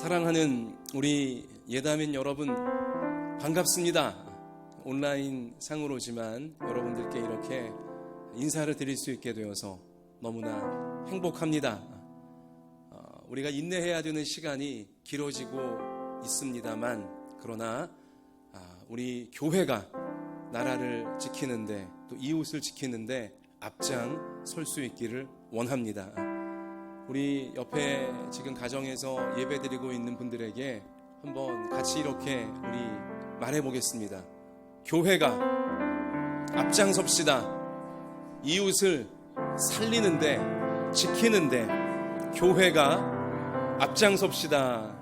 사랑하는 우리 예담인 여러분, 반갑습니다. 온라인 상으로지만 여러분들께 이렇게 인사를 드릴 수 있게 되어서 너무나 행복합니다. 우리가 인내해야 되는 시간이 길어지고 있습니다만, 그러나 우리 교회가 나라를 지키는데 또 이웃을 지키는데 앞장 설 수 있기를 원합니다. 우리 옆에 지금 가정에서 예배드리고 있는 분들에게 한번 같이 이렇게 우리 말해보겠습니다. 교회가 앞장섭시다. 이웃을 살리는데, 지키는데 교회가 앞장섭시다.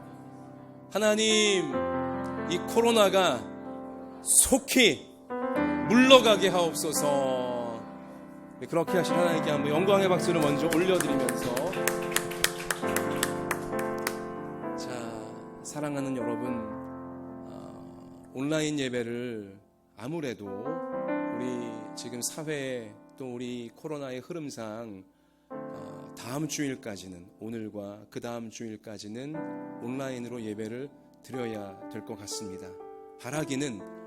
하나님, 이 코로나가 속히 물러가게 하옵소서. 그렇게 하신 하나님께 한번 영광의 박수를 먼저 올려드리면서, 자, 사랑하는 여러분, 온라인 예배를 아무래도 우리 지금 사회에 또 우리 코로나의 흐름상 다음 주일까지는, 오늘과 그 다음 주일까지는 온라인으로 예배를 드려야 될 것 같습니다. 바라기는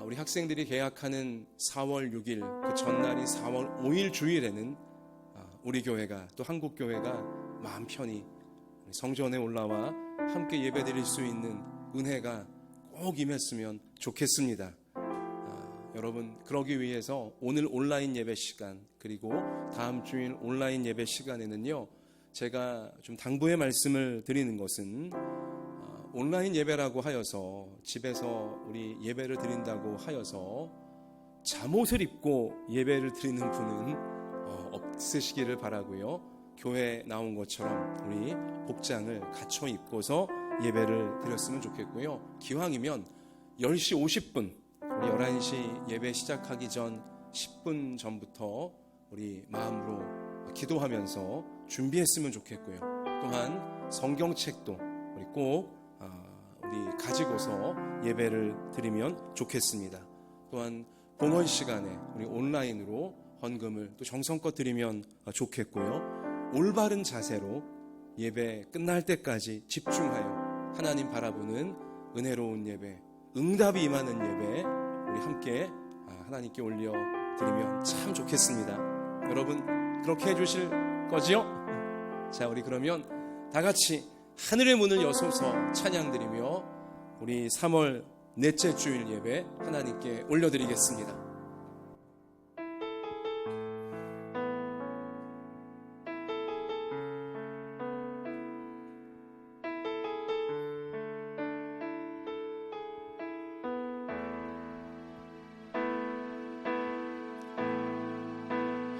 우리 학생들이 개학하는 4월 6일 그 전날이 4월 5일 주일에는 우리 교회가, 또 한국교회가 마음 편히 성전에 올라와 함께 예배드릴 수 있는 은혜가 꼭 임했으면 좋겠습니다. 여러분, 그러기 위해서 오늘 온라인 예배 시간, 그리고 다음 주일 온라인 예배 시간에는요, 제가 좀 당부의 말씀을 드리는 것은, 온라인 예배라고 하여서, 집에서 우리 예배를 드린다고 하여서 잠옷을 입고 예배를 드리는 분은 없으시기를 바라고요. 교회 나온 것처럼 우리 복장을 갖춰 입고서 예배를 드렸으면 좋겠고요. 기왕이면 10시 50분, 우리 11시 예배 시작하기 전 10분 전부터 우리 마음으로 기도하면서 준비했으면 좋겠고요. 또한 성경책도 우리 꼭 우리 가지고서 예배를 드리면 좋겠습니다. 또한 봉헌 시간에 우리 온라인으로 헌금을 또 정성껏 드리면 좋겠고요. 올바른 자세로 예배 끝날 때까지 집중하여 하나님 바라보는 은혜로운 예배, 응답이 임하는 예배 우리 함께 하나님께 올려드리면 참 좋겠습니다. 여러분, 그렇게 해주실 거지요? 자, 우리 그러면 다 같이 하늘의 문을 여소서 찬양드리며 우리 3월 넷째 주일 예배 하나님께 올려드리겠습니다.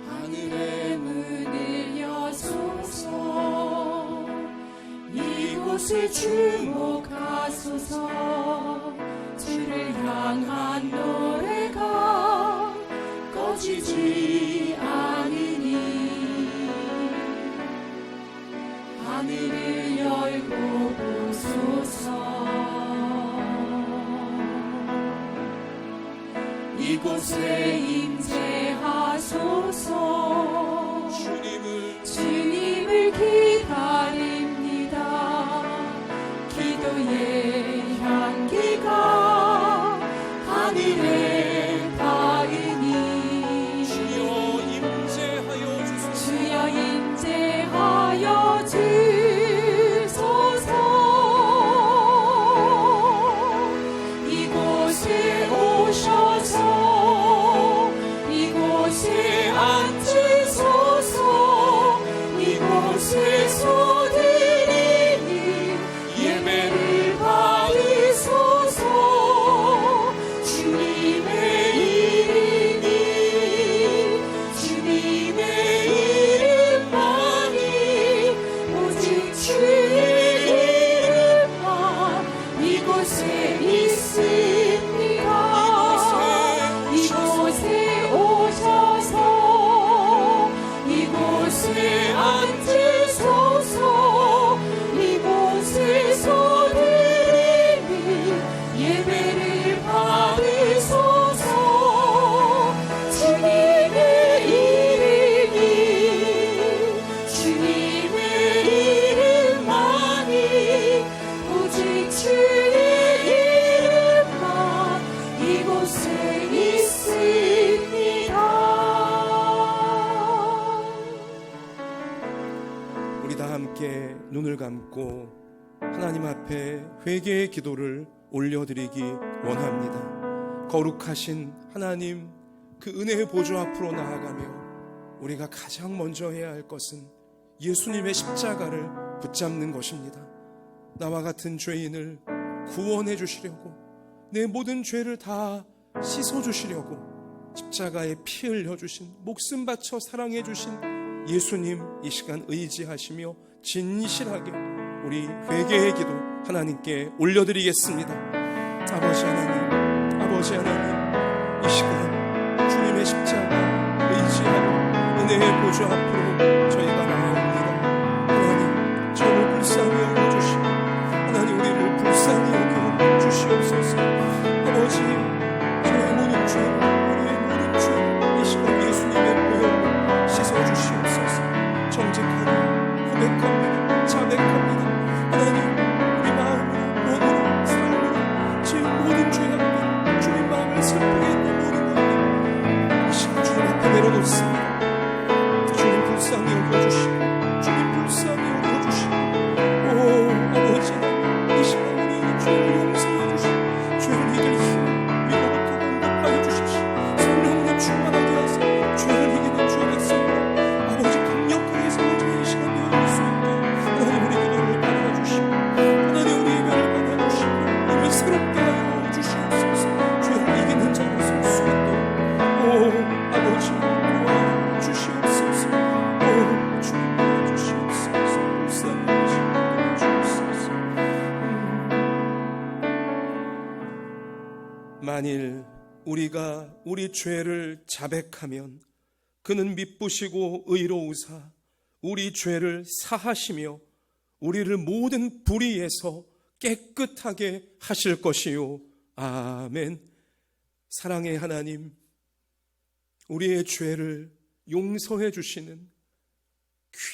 하늘의 문을 여소서, 이곳을 주목하소서. 주를 향한 노래가 꺼지지 않으니, 하늘을 열고 보소서. 이곳에 임재하소서. 주님을 기다립니다. 기도의 향기가 하늘에 닿으니, 주여 임재하여 주소서. 주여 임재하여 주소서. 이곳에 오셔서 이곳에 앉으소서. 눈을 감고 하나님 앞에 회개의 기도를 올려드리기 원합니다. 거룩하신 하나님, 그 은혜의 보좌 앞으로 나아가며 우리가 가장 먼저 해야 할 것은 예수님의 십자가를 붙잡는 것입니다. 나와 같은 죄인을 구원해 주시려고, 내 모든 죄를 다 씻어 주시려고 십자가에 피 흘려 주신, 목숨 바쳐 사랑해 주신 예수님, 이 시간 의지하시며 진실하게 우리 회개의 기도 하나님께 올려드리겠습니다. 아버지 하나님, 아버지 하나님, 이 시간 주님의 십자가 의지하고 은혜의 보좌 앞으로 저희가 나아옵니다. 하나님, 저를 불쌍히 여겨주시고 하나님, 우리를 불쌍히 여겨주시옵소서. 아버지, 저의 모든 죄, 우리의 모든 죄 이 시간 예수님의 보혈로 씻어주시옵소서. 정직하게 고백합니다. 자백합니다. 하나님, 우리 마음으로, 몸으로, 삶으로 제 모든 죄악들, 주님 마음을 슬프게 했던 모든 것들 이 시간 주님 앞에 내려놓습니다. 주님 불쌍히 여겨주시고, 주님 불쌍히 여겨주시고, 오 아버지, 이 시간 우리 죄를 용서해 주시고 죄를 이길 힘을 위로부터 공급하여 주십시오. 성령으로 충만하게 하사 죄를 이기는 주의 백성으로 아버지 강력하게 세워지는 이 시간 되어질 수 있도록 하나님, 우리 기도를 받아주시고 하나님, 우리 예배를 받아주시고 우리를 새롭게 하여 주시옵소서. 죄를 이기는 자로 설 수 있도록 오 아버지 도와주시옵소서. 오 주님 도와주시옵소서. 불쌍히 여기시옵소서. 만일 우리가 우리 죄를 자백하면 그는 미쁘시고 의로우사 우리 죄를 사하시며 우리를 모든 불의에서 깨끗하게 하실 것이요. 아멘. 사랑의 하나님, 우리의 죄를 용서해 주시는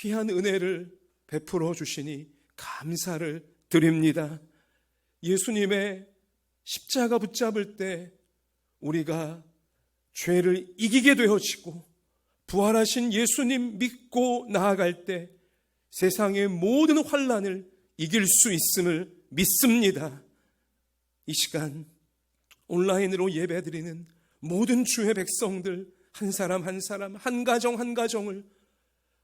귀한 은혜를 베풀어 주시니 감사를 드립니다. 예수님의 십자가 붙잡을 때 우리가 죄를 이기게 되어지고 부활하신 예수님 믿고 나아갈 때 세상의 모든 환난을 이길 수 있음을 믿습니다. 이 시간 온라인으로 예배드리는 모든 주의 백성들 한 사람 한 사람, 한 가정 한 가정을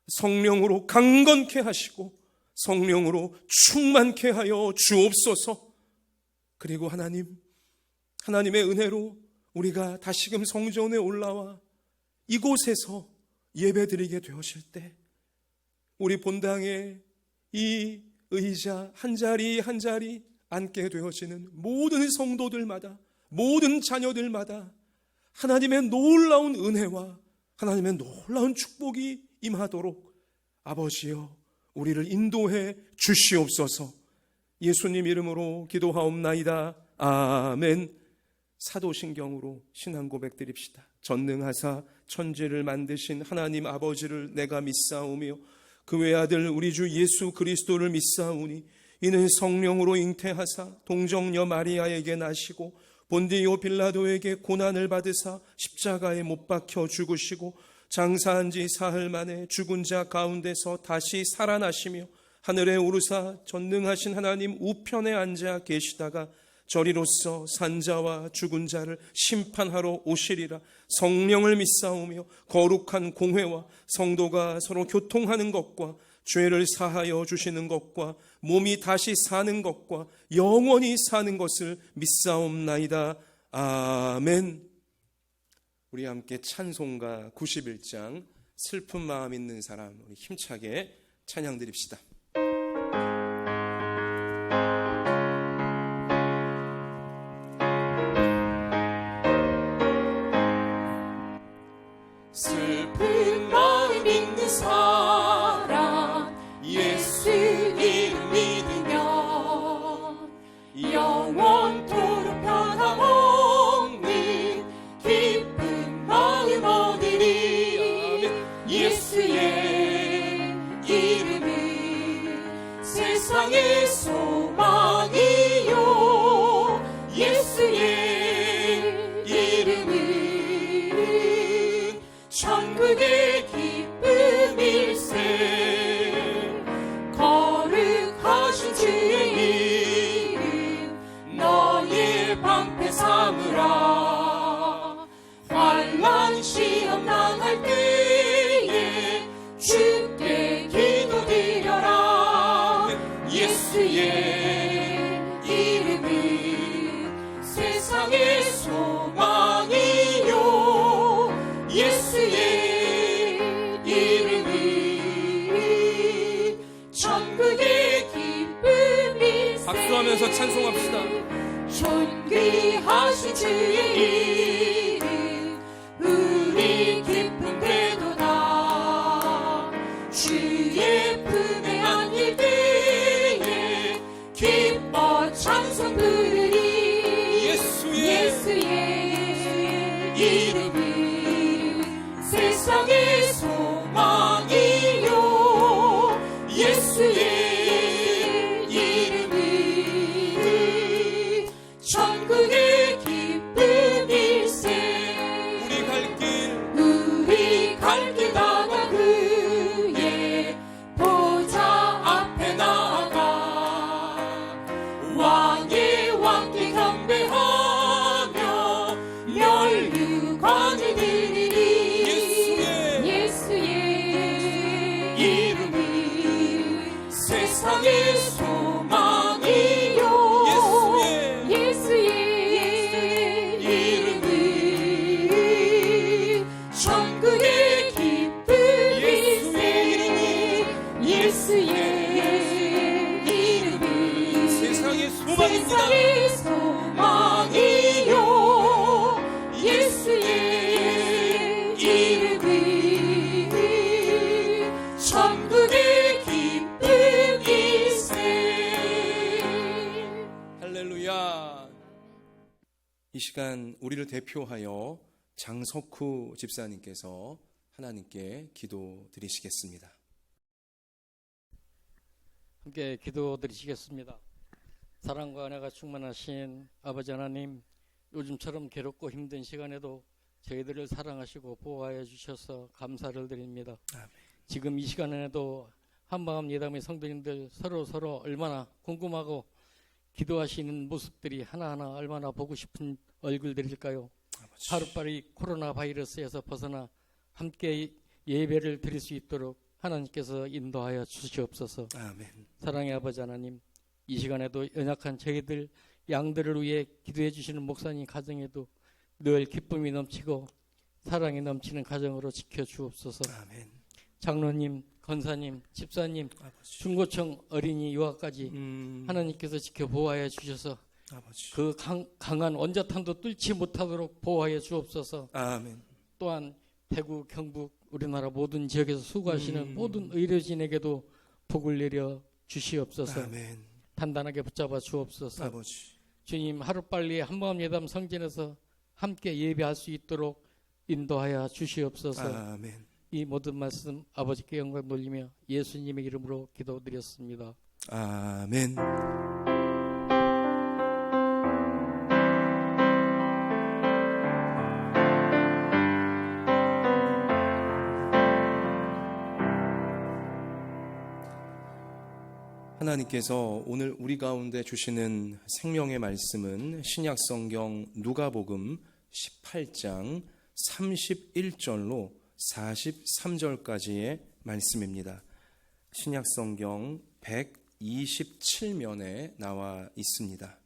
성령으로 강건케 하시고 성령으로 충만케 하여 주옵소서. 그리고 하나님의 은혜로 우리가 다시금 성전에 올라와 이곳에서 예배드리게 되어질 때 우리 본당에 이 의자 한 자리 한 자리 앉게 되어지는 모든 성도들마다, 모든 자녀들마다 하나님의 놀라운 은혜와 하나님의 놀라운 축복이 임하도록 아버지여 우리를 인도해 주시옵소서. 예수님 이름으로 기도하옵나이다. 아멘. 사도신경으로 신앙 고백 드립시다. 전능하사 천지를 만드신 하나님 아버지를 내가 믿사오며 그 외아들 우리 주 예수 그리스도를 믿사오니 이는 성령으로 잉태하사 동정녀 마리아에게 나시고 본디오 빌라도에게 고난을 받으사 십자가에 못 박혀 죽으시고 장사한 지 사흘 만에 죽은 자 가운데서 다시 살아나시며 하늘에 오르사 전능하신 하나님 우편에 앉아 계시다가 저리로서 산자와 죽은 자를 심판하러 오시리라. 성령을 믿사오며 거룩한 공회와 성도가 서로 교통하는 것과 죄를 사하여 주시는 것과 몸이 다시 사는 것과 영원히 사는 것을 믿사옵나이다. 아멘. 우리 함께 찬송가 91장 슬픈 마음 있는 사람 우리 힘차게 찬양 드립시다. 슬픈 마음 있는 사람 예수 이름 믿으면 영원토록 변함없는 기쁜 마음 얻으리. 예수의 이름은 세상의 소망이요. 예수의 이름은 천국의 기쁨일세. 걸음 준비하신 주의 이름 너의 방패 삼으라. 환난 시험 당할 때에 주께 기도드려라. 예수의 이름은 세상의 소망이요. 예수의 이름은 천국의 기쁨이. 박수하면서 찬송합시다. 존귀하신 주의 이름 우리 기쁨 되도다. 주의 품에 안길 때에 기뻐 찬송 부르리. 예수의 이름은 세상의 소망이요. 예수의 천국의 기쁨일세. 우리 갈 길 다가 그의 보좌 앞에 나아가 왕의 왕께 경배하며 멸류관을 드리리. 예수의 이름은 세상의 소망이요. 천국의 기쁨일세. 예수의 이름은 세상의 세상의 소망이요. 예수의 이름은 천국의 기쁨일세. 할렐루야. 이 시간 우리를 대표하여 장석후 집사님께서 하나님께 기도 드리시겠습니다. 함께 기도 드리시겠습니다. 사랑과 은혜가 충만하신 아버지 하나님, 요즘처럼 괴롭고 힘든 시간에도 저희들을 사랑하시고 보호하여 주셔서 감사를 드립니다. 아멘. 지금 이 시간에도 한마음 예담의 성도님들 서로 얼마나 궁금하고 기도하시는 모습들이 하나하나 얼마나 보고 싶은 얼굴들일까요? 아버지. 하루빨리 코로나 바이러스에서 벗어나 함께 예배를 드릴 수 있도록 하나님께서 인도하여 주시옵소서. 아멘. 사랑의 아버지 하나님, 이 시간에도 연약한 저희들 양들을 위해 기도해 주시는 목사님 가정에도 늘 기쁨이 넘치고 사랑이 넘치는 가정으로 지켜주옵소서. 아멘. 장로님, 권사님, 집사님, 아버지. 중고청 어린이 유아까지 하나님께서 지켜 보호하여 주셔서 아버지. 그 강한 원자탄도 뚫지 못하도록 보호하여 주옵소서. 아멘. 또한 대구, 경북, 우리나라 모든 지역에서 수고하시는 모든 의료진에게도 복을 내려 주시옵소서. 아멘. 단단하게 붙잡아 주옵소서. 아버지. 주님, 하루빨리 한마음 예담 성전에서 함께 예배할 수 있도록 인도하여 주시옵소서. 아멘. 이 모든 말씀 아버지께 영광 돌리며 예수님의 이름으로 기도드렸습니다. 아멘. 하나님께서 오늘 우리 가운데 주시는 생명의 말씀은 신약성경 누가복음 18장 31절로 43절까지의 말씀입니다. 신약성경 127면에 나와 있습니다.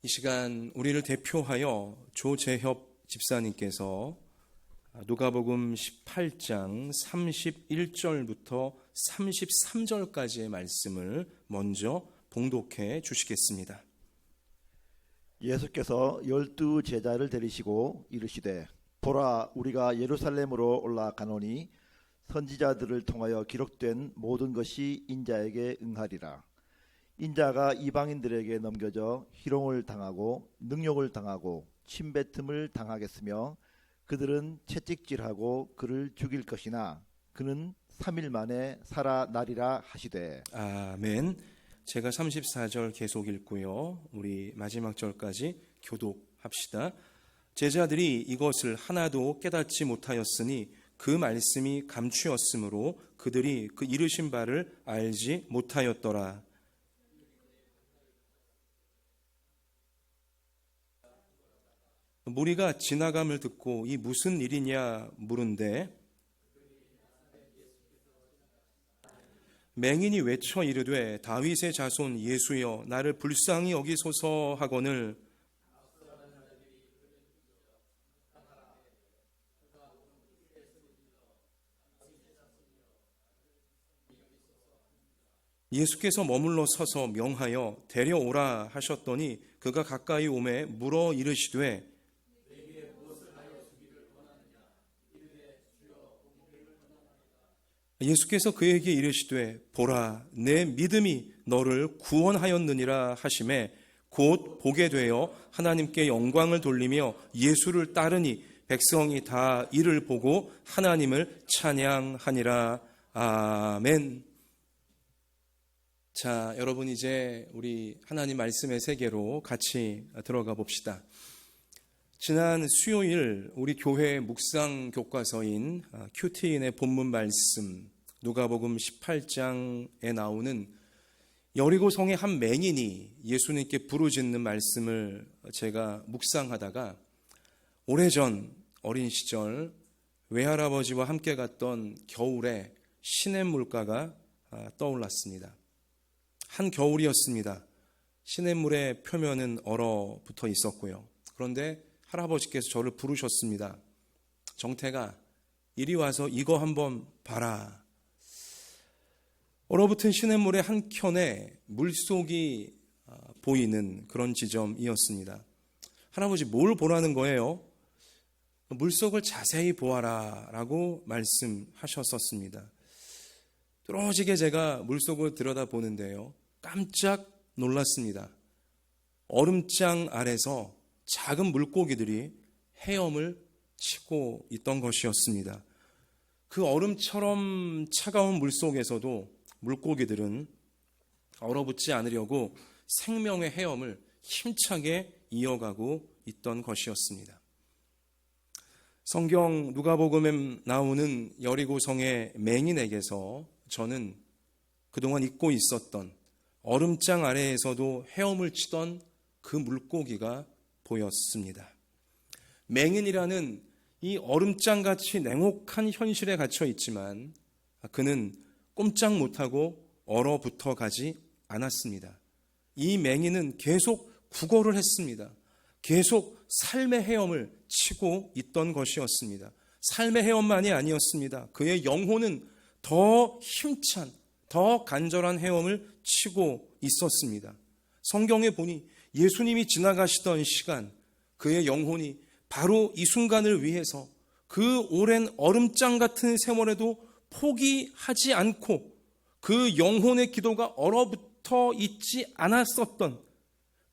이 시간 우리를 대표하여 조재협 집사님께서 누가복음 18장 31절부터 33절까지의 말씀을 먼저 봉독해 주시겠습니다. 예수께서 12 제자를 데리시고 이르시되 보라 우리가 예루살렘으로 올라가노니 선지자들을 통하여 기록된 모든 것이 인자에게 응하리라. 인자가 이방인들에게 넘겨져 희롱을 당하고 능욕을 당하고 침뱉음을 당하겠으며 그들은 채찍질하고 그를 죽일 것이나 그는 3일 만에 살아나리라 하시되. 아멘. 제가 34절 계속 읽고요. 우리 마지막 절까지 교독합시다. 제자들이 이것을 하나도 깨닫지 못하였으니 그 말씀이 감추었으므로 그들이 그 이르신 바를 알지 못하였더라. 무리가 지나감을 듣고 이 무슨 일이냐 물은데 맹인이 외쳐 이르되 다윗의 자손 예수여 나를 불쌍히 여기소서 하거늘 예수께서 머물러 서서 명하여 데려오라 하셨더니 그가 가까이 오매 물어 이르시되 예수께서 그에게 이르시되 보라 내 믿음이 너를 구원하였느니라 하시매 곧 보게 되어 하나님께 영광을 돌리며 예수를 따르니 백성이 다 이를 보고 하나님을 찬양하니라. 아멘. 자, 여러분 이제 우리 하나님 말씀의 세계로 같이 들어가 봅시다. 지난 수요일 우리 교회 묵상 교과서인 큐티인의 본문 말씀 누가복음 18장에 나오는 여리고성의 한 맹인이 예수님께 부르짖는 말씀을 제가 묵상하다가 오래전 어린 시절 외할아버지와 함께 갔던 겨울에 시냇물가가 떠올랐습니다. 한 겨울이었습니다. 시냇물의 표면은 얼어붙어 있었고요. 그런데 할아버지께서 저를 부르셨습니다. 정태가 이리 와서 이거 한번 봐라. 얼어붙은 시냇물의 한켠에 물속이 보이는 그런 지점이었습니다. 할아버지 뭘 보라는 거예요? 물속을 자세히 보아라 라고 말씀하셨었습니다. 뚫어지게 제가 물속을 들여다보는데요. 깜짝 놀랐습니다. 얼음장 아래서 작은 물고기들이 헤엄을 치고 있던 것이었습니다. 그 얼음처럼 차가운 물속에서도 물고기들은 얼어붙지 않으려고 생명의 헤엄을 힘차게 이어가고 있던 것이었습니다. 성경 누가복음에 나오는 여리고성의 맹인에게서 저는 그동안 잊고 있었던 얼음장 아래에서도 헤엄을 치던 그 물고기가 보였습니다. 맹인이라는 이 얼음장같이 냉혹한 현실에 갇혀 있지만 그는 꼼짝 못하고 얼어붙어 가지 않았습니다. 이 맹인은 계속 구걸을 했습니다. 계속 삶의 헤엄을 치고 있던 것이었습니다. 삶의 헤엄만이 아니었습니다. 그의 영혼은 더 힘찬, 더 간절한 헤엄을 치고 있었습니다. 성경에 보니 예수님이 지나가시던 시간, 그의 영혼이 바로 이 순간을 위해서 그 오랜 얼음장 같은 세월에도 포기하지 않고 그 영혼의 기도가 얼어붙어 있지 않았었던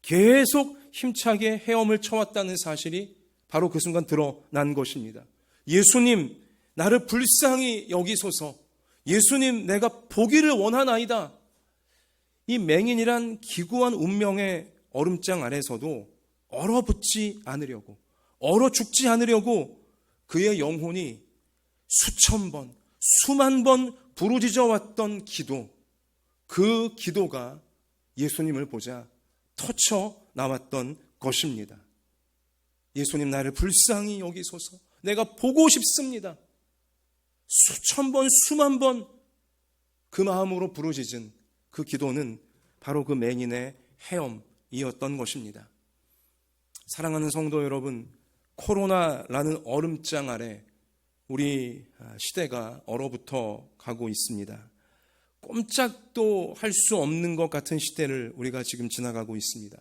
계속 힘차게 헤엄을 쳐왔다는 사실이 바로 그 순간 드러난 것입니다. 예수님, 나를 불쌍히 여기소서. 예수님, 내가 보기를 원하나이다. 이 맹인이란 기구한 운명의 얼음장 아래서도 얼어붙지 않으려고, 얼어 죽지 않으려고 그의 영혼이 수천 번, 수만 번 부르짖어 왔던 기도, 그 기도가 예수님을 보자 터쳐 나왔던 것입니다. 예수님, 나를 불쌍히 여기소서. 내가 보고 싶습니다. 수천 번, 수만 번 그 마음으로 부르짖은 그 기도는 바로 그 맹인의 헤엄이었던 것입니다. 사랑하는 성도 여러분, 코로나라는 얼음장 아래 우리 시대가 얼어붙어 가고 있습니다. 꼼짝도 할 수 없는 것 같은 시대를 우리가 지금 지나가고 있습니다.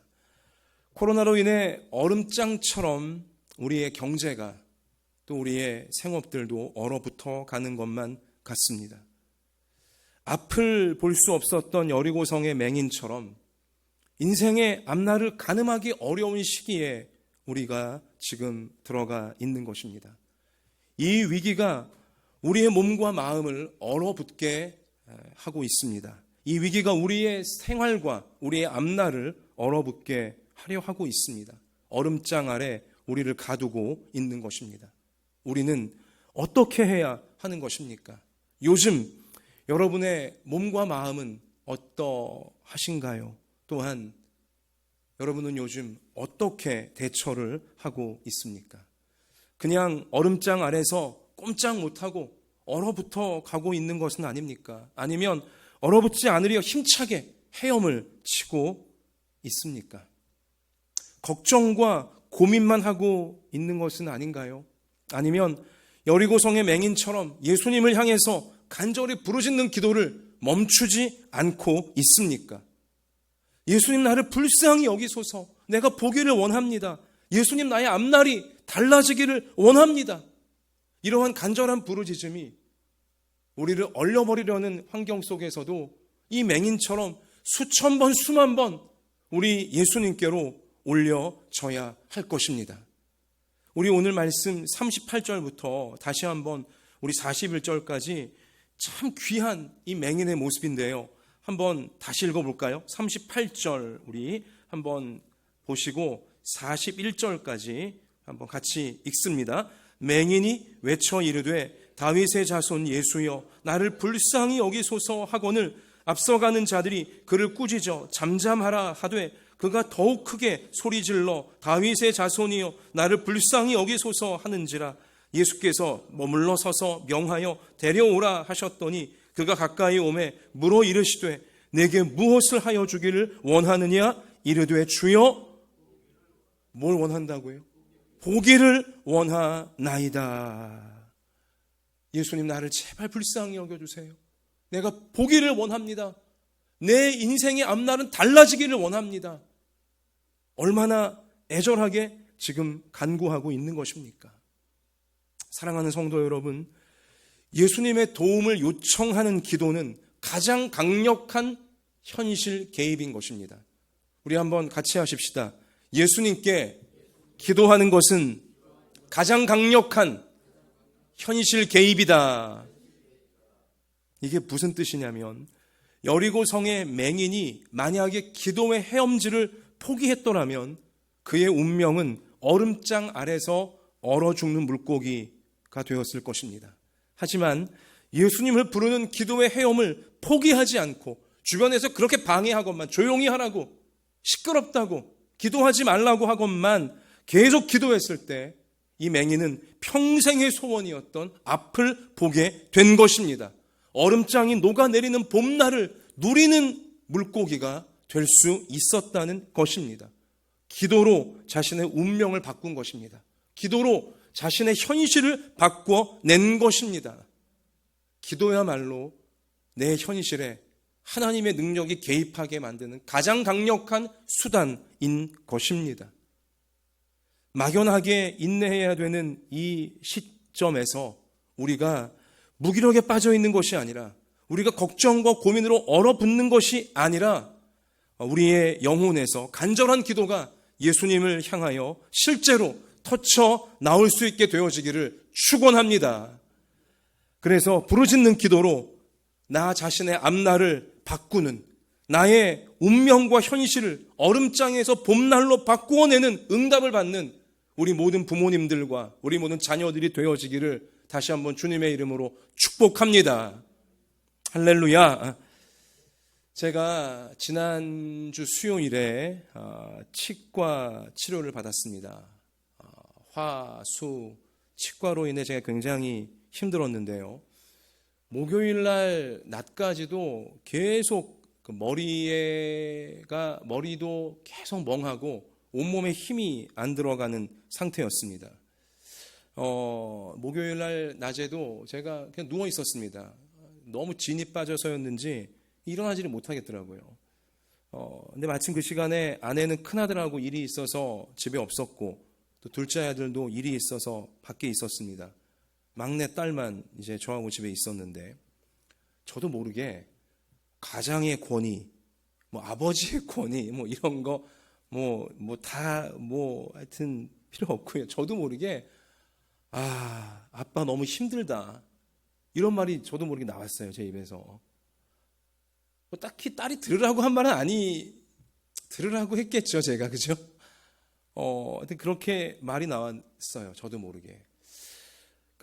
코로나로 인해 얼음장처럼 우리의 경제가 또 우리의 생업들도 얼어붙어 가는 것만 같습니다. 앞을 볼 수 없었던 여리고성의 맹인처럼 인생의 앞날을 가늠하기 어려운 시기에 우리가 지금 들어가 있는 것입니다. 이 위기가 우리의 몸과 마음을 얼어붙게 하고 있습니다. 이 위기가 우리의 생활과 우리의 앞날을 얼어붙게 하려 하고 있습니다. 얼음장 아래 우리를 가두고 있는 것입니다. 우리는 어떻게 해야 하는 것입니까? 요즘 여러분의 몸과 마음은 어떠하신가요? 또한 여러분은 요즘 어떻게 대처를 하고 있습니까? 그냥 얼음장 아래서 꼼짝 못하고 얼어붙어 가고 있는 것은 아닙니까? 아니면 얼어붙지 않으려 힘차게 헤엄을 치고 있습니까? 걱정과 고민만 하고 있는 것은 아닌가요? 아니면 여리고성의 맹인처럼 예수님을 향해서 간절히 부르짖는 기도를 멈추지 않고 있습니까? 예수님 나를 불쌍히 여기소서. 내가 보기를 원합니다. 예수님 나의 앞날이 달라지기를 원합니다. 이러한 간절한 부르짖음이 우리를 얼려버리려는 환경 속에서도 이 맹인처럼 수천 번 수만 번 우리 예수님께로 올려져야 할 것입니다. 우리 오늘 말씀 38절부터 다시 한번 우리 41절까지 참 귀한 이 맹인의 모습인데요. 한번 다시 읽어볼까요? 38절 우리 한번 보시고 41절까지 한번 같이 읽습니다. 맹인이 외쳐 이르되 다윗의 자손 예수여 나를 불쌍히 여기소서 하거늘 앞서가는 자들이 그를 꾸짖어 잠잠하라 하되 그가 더욱 크게 소리질러 다윗의 자손이여 나를 불쌍히 여기소서 하는지라 예수께서 머물러 서서 명하여 데려오라 하셨더니 그가 가까이 오매 물어 이르시되 내게 무엇을 하여 주기를 원하느냐 이르되 주여 뭘 원한다고요? 보기를 원하나이다. 예수님 나를 제발 불쌍히 여겨주세요. 내가 보기를 원합니다. 내 인생의 앞날은 달라지기를 원합니다. 얼마나 애절하게 지금 간구하고 있는 것입니까? 사랑하는 성도 여러분, 예수님의 도움을 요청하는 기도는 가장 강력한 현실 개입인 것입니다. 우리 한번 같이 하십시다. 예수님께 기도하는 것은 가장 강력한 현실 개입이다. 이게 무슨 뜻이냐면 여리고성의 맹인이 만약에 기도의 헤엄질을 포기했더라면 그의 운명은 얼음장 아래서 얼어 죽는 물고기가 되었을 것입니다. 하지만 예수님을 부르는 기도의 헤엄을 포기하지 않고 주변에서 그렇게 방해하건만 조용히 하라고 시끄럽다고 기도하지 말라고 하건만 계속 기도했을 때 이 맹인은 평생의 소원이었던 앞을 보게 된 것입니다. 얼음장이 녹아내리는 봄날을 누리는 물고기가 될 수 있었다는 것입니다. 기도로 자신의 운명을 바꾼 것입니다. 기도로 자신의 현실을 바꿔낸 것입니다. 기도야말로 내 현실에 하나님의 능력이 개입하게 만드는 가장 강력한 수단인 것입니다. 막연하게 인내해야 되는 이 시점에서 우리가 무기력에 빠져 있는 것이 아니라 우리가 걱정과 고민으로 얼어붙는 것이 아니라 우리의 영혼에서 간절한 기도가 예수님을 향하여 실제로 터쳐 나올 수 있게 되어지기를 축원합니다. 그래서 부르짖는 기도로 나 자신의 앞날을 바꾸는 나의 운명과 현실을 얼음장에서 봄날로 바꾸어내는 응답을 받는 우리 모든 부모님들과 우리 모든 자녀들이 되어지기를 다시 한번 주님의 이름으로 축복합니다. 할렐루야. 제가 지난주 수요일에 치과 치료를 받았습니다. 화수 치과로 인해 제가 굉장히 힘들었는데요. 목요일 날 낮까지도 계속 머리도 계속 멍하고 온몸에 힘이 안 들어가는 상태였습니다. 목요일 날 낮에도 제가 그냥 누워 있었습니다. 너무 진이 빠져서였는지 일어나지를 못하겠더라고요. 근데 마침 그 시간에 아내는 큰아들하고 일이 있어서 집에 없었고 또 둘째 아들도 일이 있어서 밖에 있었습니다. 막내 딸만 이제 저하고 집에 있었는데 저도 모르게 가장의 권위, 아버지의 권위, 이런 거 하여튼 필요 없고요. 저도 모르게 아빠 너무 힘들다 이런 말이 저도 모르게 나왔어요. 제 입에서. 딱히 딸이 들으라고 한 말은 들으라고 했겠죠. 제가 그죠? 그렇게 말이 나왔어요. 저도 모르게.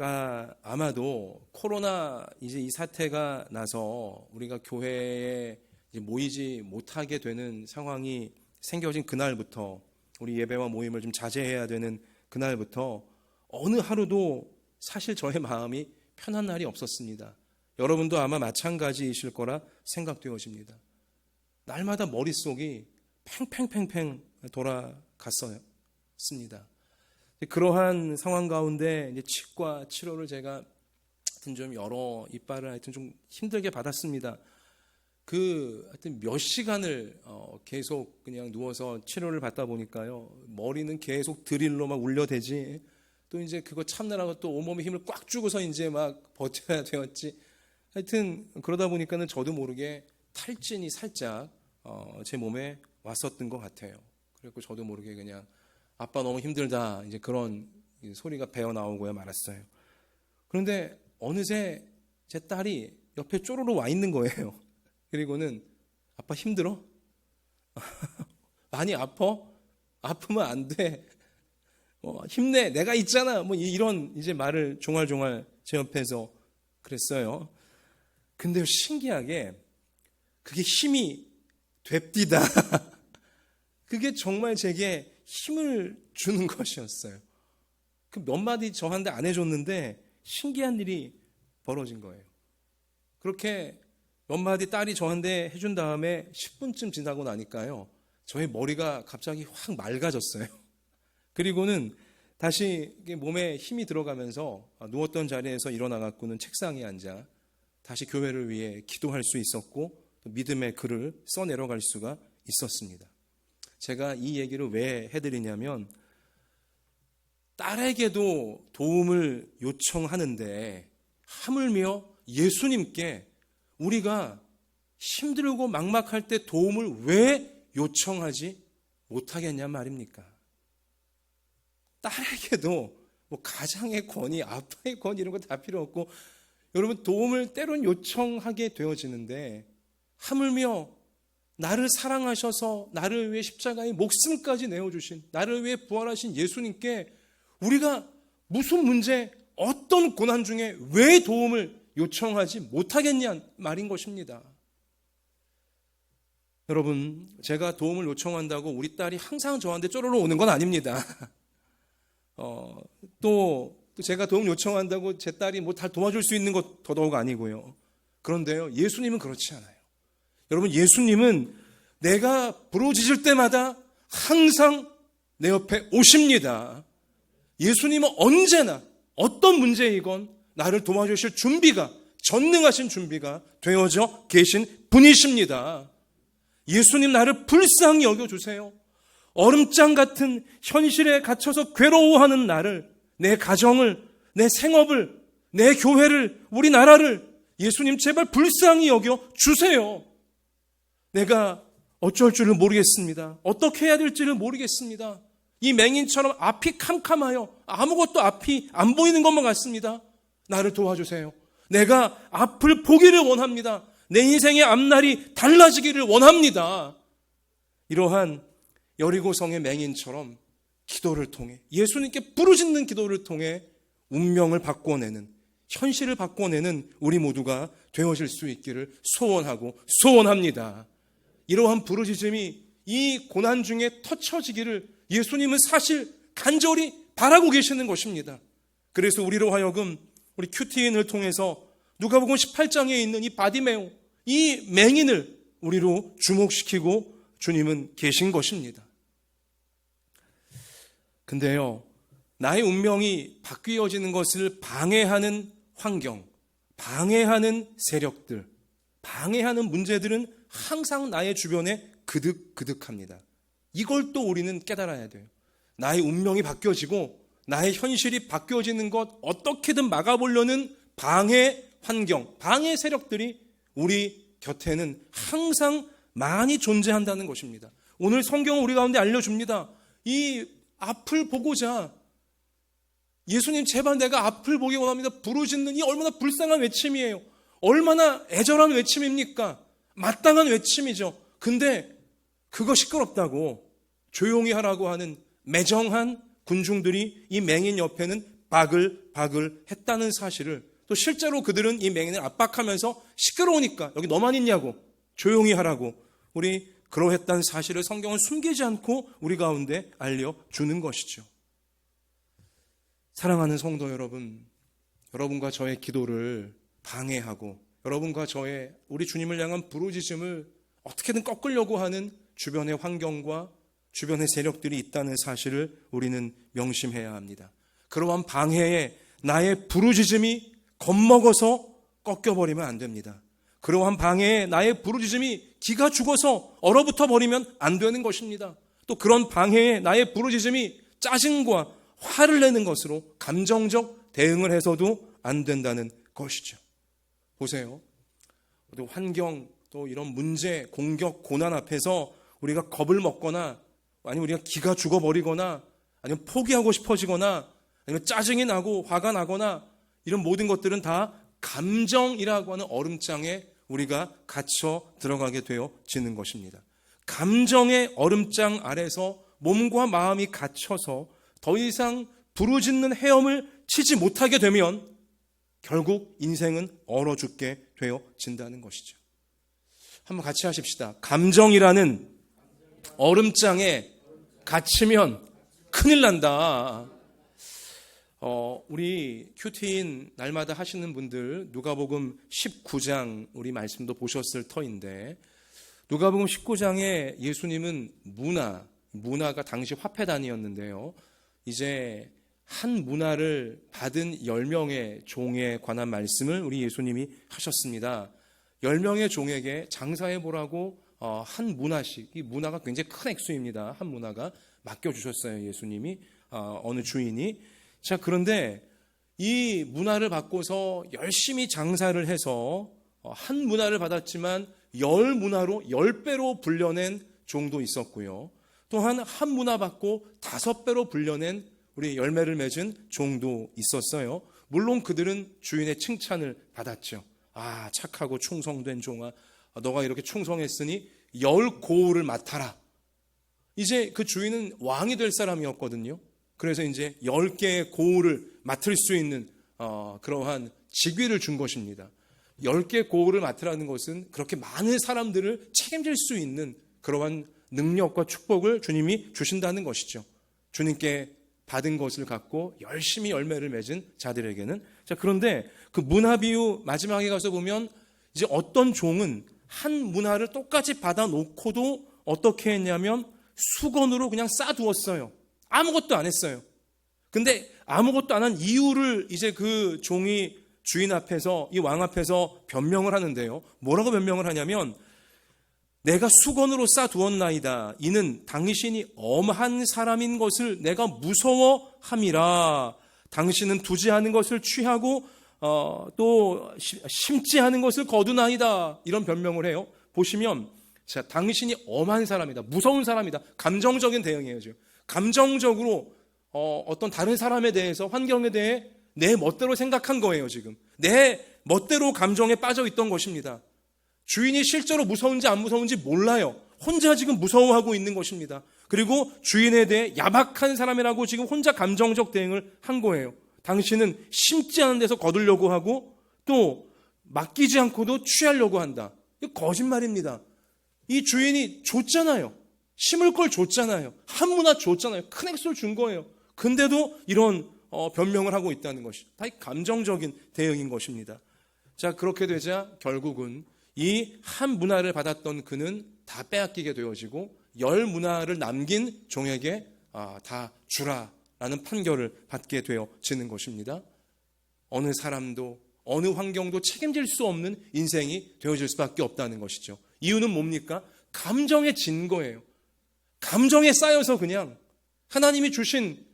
아마도 코로나 이제 이 사태가 나서 우리가 교회에 이제 모이지 못하게 되는 상황이 생겨진 그날부터 우리 예배와 모임을 좀 자제해야 되는 그날부터 어느 하루도 사실 저의 마음이 편한 날이 없었습니다. 여러분도 아마 마찬가지이실 거라 생각되어집니다. 날마다 머릿속이 팽팽팽팽 돌아갔었습니다. 그러한 상황 가운데 이제 치과 치료를 제가 하여튼 좀 여러 이빨을 하여튼 좀 힘들게 받았습니다. 하여튼 몇 시간을 계속 그냥 누워서 치료를 받다 보니까요, 머리는 계속 드릴로 막 울려대지, 또 이제 그거 참느라고 또 온몸에 힘을 꽉 주고서 이제 막 버텨야 되었지. 하여튼 그러다 보니까는 저도 모르게 탈진이 살짝 제 몸에 왔었던 것 같아요. 그리고 저도 모르게 그냥 아빠 너무 힘들다, 이제 그런 소리가 배어 나오고야 말았어요. 그런데 어느새 제 딸이 옆에 쪼로로 와 있는 거예요. 그리고는 아빠 힘들어? 많이 아파? 아프면 안 돼. 힘내, 내가 있잖아. 뭐 이런 이제 말을 종알종알 제 옆에서 그랬어요. 근데 신기하게 그게 힘이 됩디다. 그게 정말 제게 힘을 주는 것이었어요. 그 몇 마디 저한테 안 해줬는데 신기한 일이 벌어진 거예요. 그렇게 몇 마디 딸이 저한테 해준 다음에 10분쯤 지나고 나니까요, 저의 머리가 갑자기 확 맑아졌어요. 그리고는 다시 몸에 힘이 들어가면서 누웠던 자리에서 일어나갖고는 책상에 앉아 다시 교회를 위해 기도할 수 있었고, 또 믿음의 글을 써내려갈 수가 있었습니다. 제가 이 얘기를 왜 해드리냐면, 딸에게도 도움을 요청하는데 하물며 예수님께 우리가 힘들고 막막할 때 도움을 왜 요청하지 못하겠냐 말입니까? 딸에게도 뭐 가장의 권위, 아빠의 권위 이런 거 다 필요 없고, 여러분 도움을 때론 요청하게 되어지는데, 하물며 나를 사랑하셔서 나를 위해 십자가에 목숨까지 내어주신, 나를 위해 부활하신 예수님께 우리가 무슨 문제, 어떤 고난 중에 왜 도움을 요청하지 못하겠냐 말인 것입니다. 여러분, 제가 도움을 요청한다고 우리 딸이 항상 저한테 쪼르르 오는 건 아닙니다. 또 제가 도움 요청한다고 제 딸이 뭐 다 도와줄 수 있는 것 더더욱 아니고요. 그런데요, 예수님은 그렇지 않아요. 여러분, 예수님은 내가 부르짖을 때마다 항상 내 옆에 오십니다. 예수님은 언제나 어떤 문제이건 나를 도와주실 준비가, 전능하신 준비가 되어져 계신 분이십니다. 예수님 나를 불쌍히 여겨주세요. 얼음장 같은 현실에 갇혀서 괴로워하는 나를, 내 가정을, 내 생업을, 내 교회를, 우리나라를 예수님 제발 불쌍히 여겨주세요. 내가 어쩔 줄을 모르겠습니다. 어떻게 해야 될지를 모르겠습니다. 이 맹인처럼 앞이 캄캄하여 아무것도 앞이 안 보이는 것만 같습니다. 나를 도와주세요. 내가 앞을 보기를 원합니다. 내 인생의 앞날이 달라지기를 원합니다. 이러한 여리고성의 맹인처럼 기도를 통해, 예수님께 부르짖는 기도를 통해 운명을 바꿔내는, 현실을 바꿔내는 우리 모두가 되어질 수 있기를 소원하고 소원합니다. 이러한 부르짖음이 이 고난 중에 터쳐지기를 예수님은 사실 간절히 바라고 계시는 것입니다. 그래서 우리로 하여금 우리 큐티인을 통해서 누가복음 18장에 있는 이 바디메오, 이 맹인을 우리로 주목시키고 주님은 계신 것입니다. 근데요, 나의 운명이 바뀌어지는 것을 방해하는 환경, 방해하는 세력들, 방해하는 문제들은 항상 나의 주변에 그득그득합니다. 이걸 또 우리는 깨달아야 돼요. 나의 운명이 바뀌어지고 나의 현실이 바뀌어지는 것 어떻게든 막아보려는 방해 환경, 방해 세력들이 우리 곁에는 항상 많이 존재한다는 것입니다. 오늘 성경은 우리 가운데 알려줍니다. 이 앞을 보고자, 예수님 제발 내가 앞을 보기 원합니다, 부르짖는 이 얼마나 불쌍한 외침이에요. 얼마나 애절한 외침입니까? 마땅한 외침이죠. 근데 그거 시끄럽다고 조용히 하라고 하는 매정한 군중들이 이 맹인 옆에는 바글바글 했다는 사실을, 또 실제로 그들은 이 맹인을 압박하면서 시끄러우니까 여기 너만 있냐고, 조용히 하라고, 우리 그러했다는 사실을 성경은 숨기지 않고 우리 가운데 알려주는 것이죠. 사랑하는 성도 여러분, 여러분과 저의 기도를 방해하고 여러분과 저의 우리 주님을 향한 부르짖음을 어떻게든 꺾으려고 하는 주변의 환경과 주변의 세력들이 있다는 사실을 우리는 명심해야 합니다. 그러한 방해에 나의 부르짖음이 겁먹어서 꺾여버리면 안 됩니다. 그러한 방해에 나의 부르짖음이 기가 죽어서 얼어붙어 버리면 안 되는 것입니다. 또 그런 방해에 나의 부르짖음이 짜증과 화를 내는 것으로 감정적 대응을 해서도 안 된다는 것이죠. 보세요. 또 환경, 또 이런 문제, 공격, 고난 앞에서 우리가 겁을 먹거나 아니면 우리가 기가 죽어버리거나 아니면 포기하고 싶어지거나 아니면 짜증이 나고 화가 나거나 이런 모든 것들은 다 감정이라고 하는 얼음장에 우리가 갇혀 들어가게 되어지는 것입니다. 감정의 얼음장 아래서 몸과 마음이 갇혀서 더 이상 부르짖는 헤엄을 치지 못하게 되면 결국 인생은 얼어 죽게 되어진다는 것이죠. 한번 같이 하십시다. 감정이라는 얼음장에 갇히면 큰일 난다. 우리 큐티인 날마다 하시는 분들 누가복음 19장 우리 말씀도 보셨을 터인데, 누가복음 19장에 예수님은 문화가 당시 화폐단이었는데요. 이제 한 문화를 받은 10명의 종에 관한 말씀을 우리 예수님이 하셨습니다. 10명의 종에게 장사해보라고 한 문화씩, 이 문화가 굉장히 큰 액수입니다. 한 문화가 맡겨주셨어요. 예수님이, 어느 주인이. 자, 그런데 이 문화를 받고서 열심히 장사를 해서 한 문화를 받았지만 10문화로 10배로 불려낸 종도 있었고요. 또한 한 문화 받고 5배로 불려낸 우리 열매를 맺은 종도 있었어요. 물론 그들은 주인의 칭찬을 받았죠. 아, 착하고 충성된 종아, 너가 이렇게 충성했으니 10고을을 맡아라. 이제 그 주인은 왕이 될 사람이었거든요. 그래서 이제 10개의 고을을 맡을 수 있는 그러한 직위를 준 것입니다. 10개 고을을 맡으라는 것은 그렇게 많은 사람들을 책임질 수 있는 그러한 능력과 축복을 주님이 주신다는 것이죠. 주님께 받은 것을 갖고 열심히 열매를 맺은 자들에게는. 자, 그런데 그 문화 비유 마지막에 가서 보면 이제 어떤 종은 한 문화를 똑같이 받아놓고도 어떻게 했냐면 수건으로 그냥 싸두었어요. 아무것도 안 했어요. 근데 아무것도 안 한 이유를 이제 그 종이 주인 앞에서, 이 왕 앞에서 변명을 하는데요. 뭐라고 변명을 하냐면, 내가 수건으로 싸두었나이다. 이는 당신이 엄한 사람인 것을 내가 무서워함이라. 당신은 두지 않은 것을 취하고 또 심지 않은 것을 거두나이다. 이런 변명을 해요. 보시면, 자, 당신이 엄한 사람이다. 무서운 사람이다. 감정적인 대응이에요. 지금. 감정적으로 어떤 다른 사람에 대해서, 환경에 대해 내 멋대로 생각한 거예요. 지금 내 멋대로 감정에 빠져 있던 것입니다. 주인이 실제로 무서운지 안 무서운지 몰라요. 혼자 지금 무서워하고 있는 것입니다. 그리고 주인에 대해 야박한 사람이라고 지금 혼자 감정적 대응을 한 거예요. 당신은 심지 않은 데서 거두려고 하고 또 맡기지 않고도 취하려고 한다. 이거 거짓말입니다. 이 주인이 줬잖아요. 심을 걸 줬잖아요. 한 문화 줬잖아요. 큰 액수를 준 거예요. 근데도 이런 변명을 하고 있다는 것이 다 감정적인 대응인 것입니다. 자, 그렇게 되자 결국은 이 한 문화를 받았던 그는 다 빼앗기게 되어지고 10문화를 남긴 종에게 다 주라라는 판결을 받게 되어지는 것입니다. 어느 사람도 어느 환경도 책임질 수 없는 인생이 되어질 수밖에 없다는 것이죠. 이유는 뭡니까? 감정에 진 거예요. 감정에 쌓여서 그냥 하나님이 주신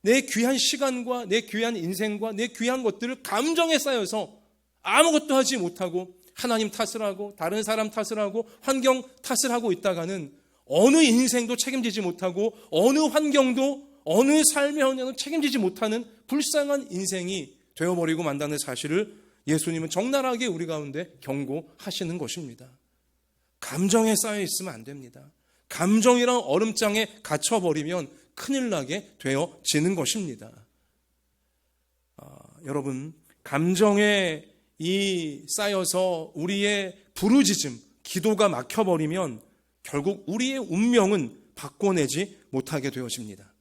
내 귀한 시간과 내 귀한 인생과 내 귀한 것들을 감정에 쌓여서 아무것도 하지 못하고 하나님 탓을 하고 다른 사람 탓을 하고 환경 탓을 하고 있다가는 어느 인생도 책임지지 못하고 어느 환경도 어느 삶의 현장도 책임지지 못하는 불쌍한 인생이 되어버리고 만다는 사실을 예수님은 적나라하게 우리 가운데 경고하시는 것입니다. 감정에 쌓여 있으면 안 됩니다. 감정이란 얼음장에 갇혀버리면 큰일 나게 되어지는 것입니다. 여러분, 감정에 이 쌓여서 우리의 부르짖음, 기도가 막혀버리면 결국 우리의 운명은 바꿔내지 못하게 되어집니다.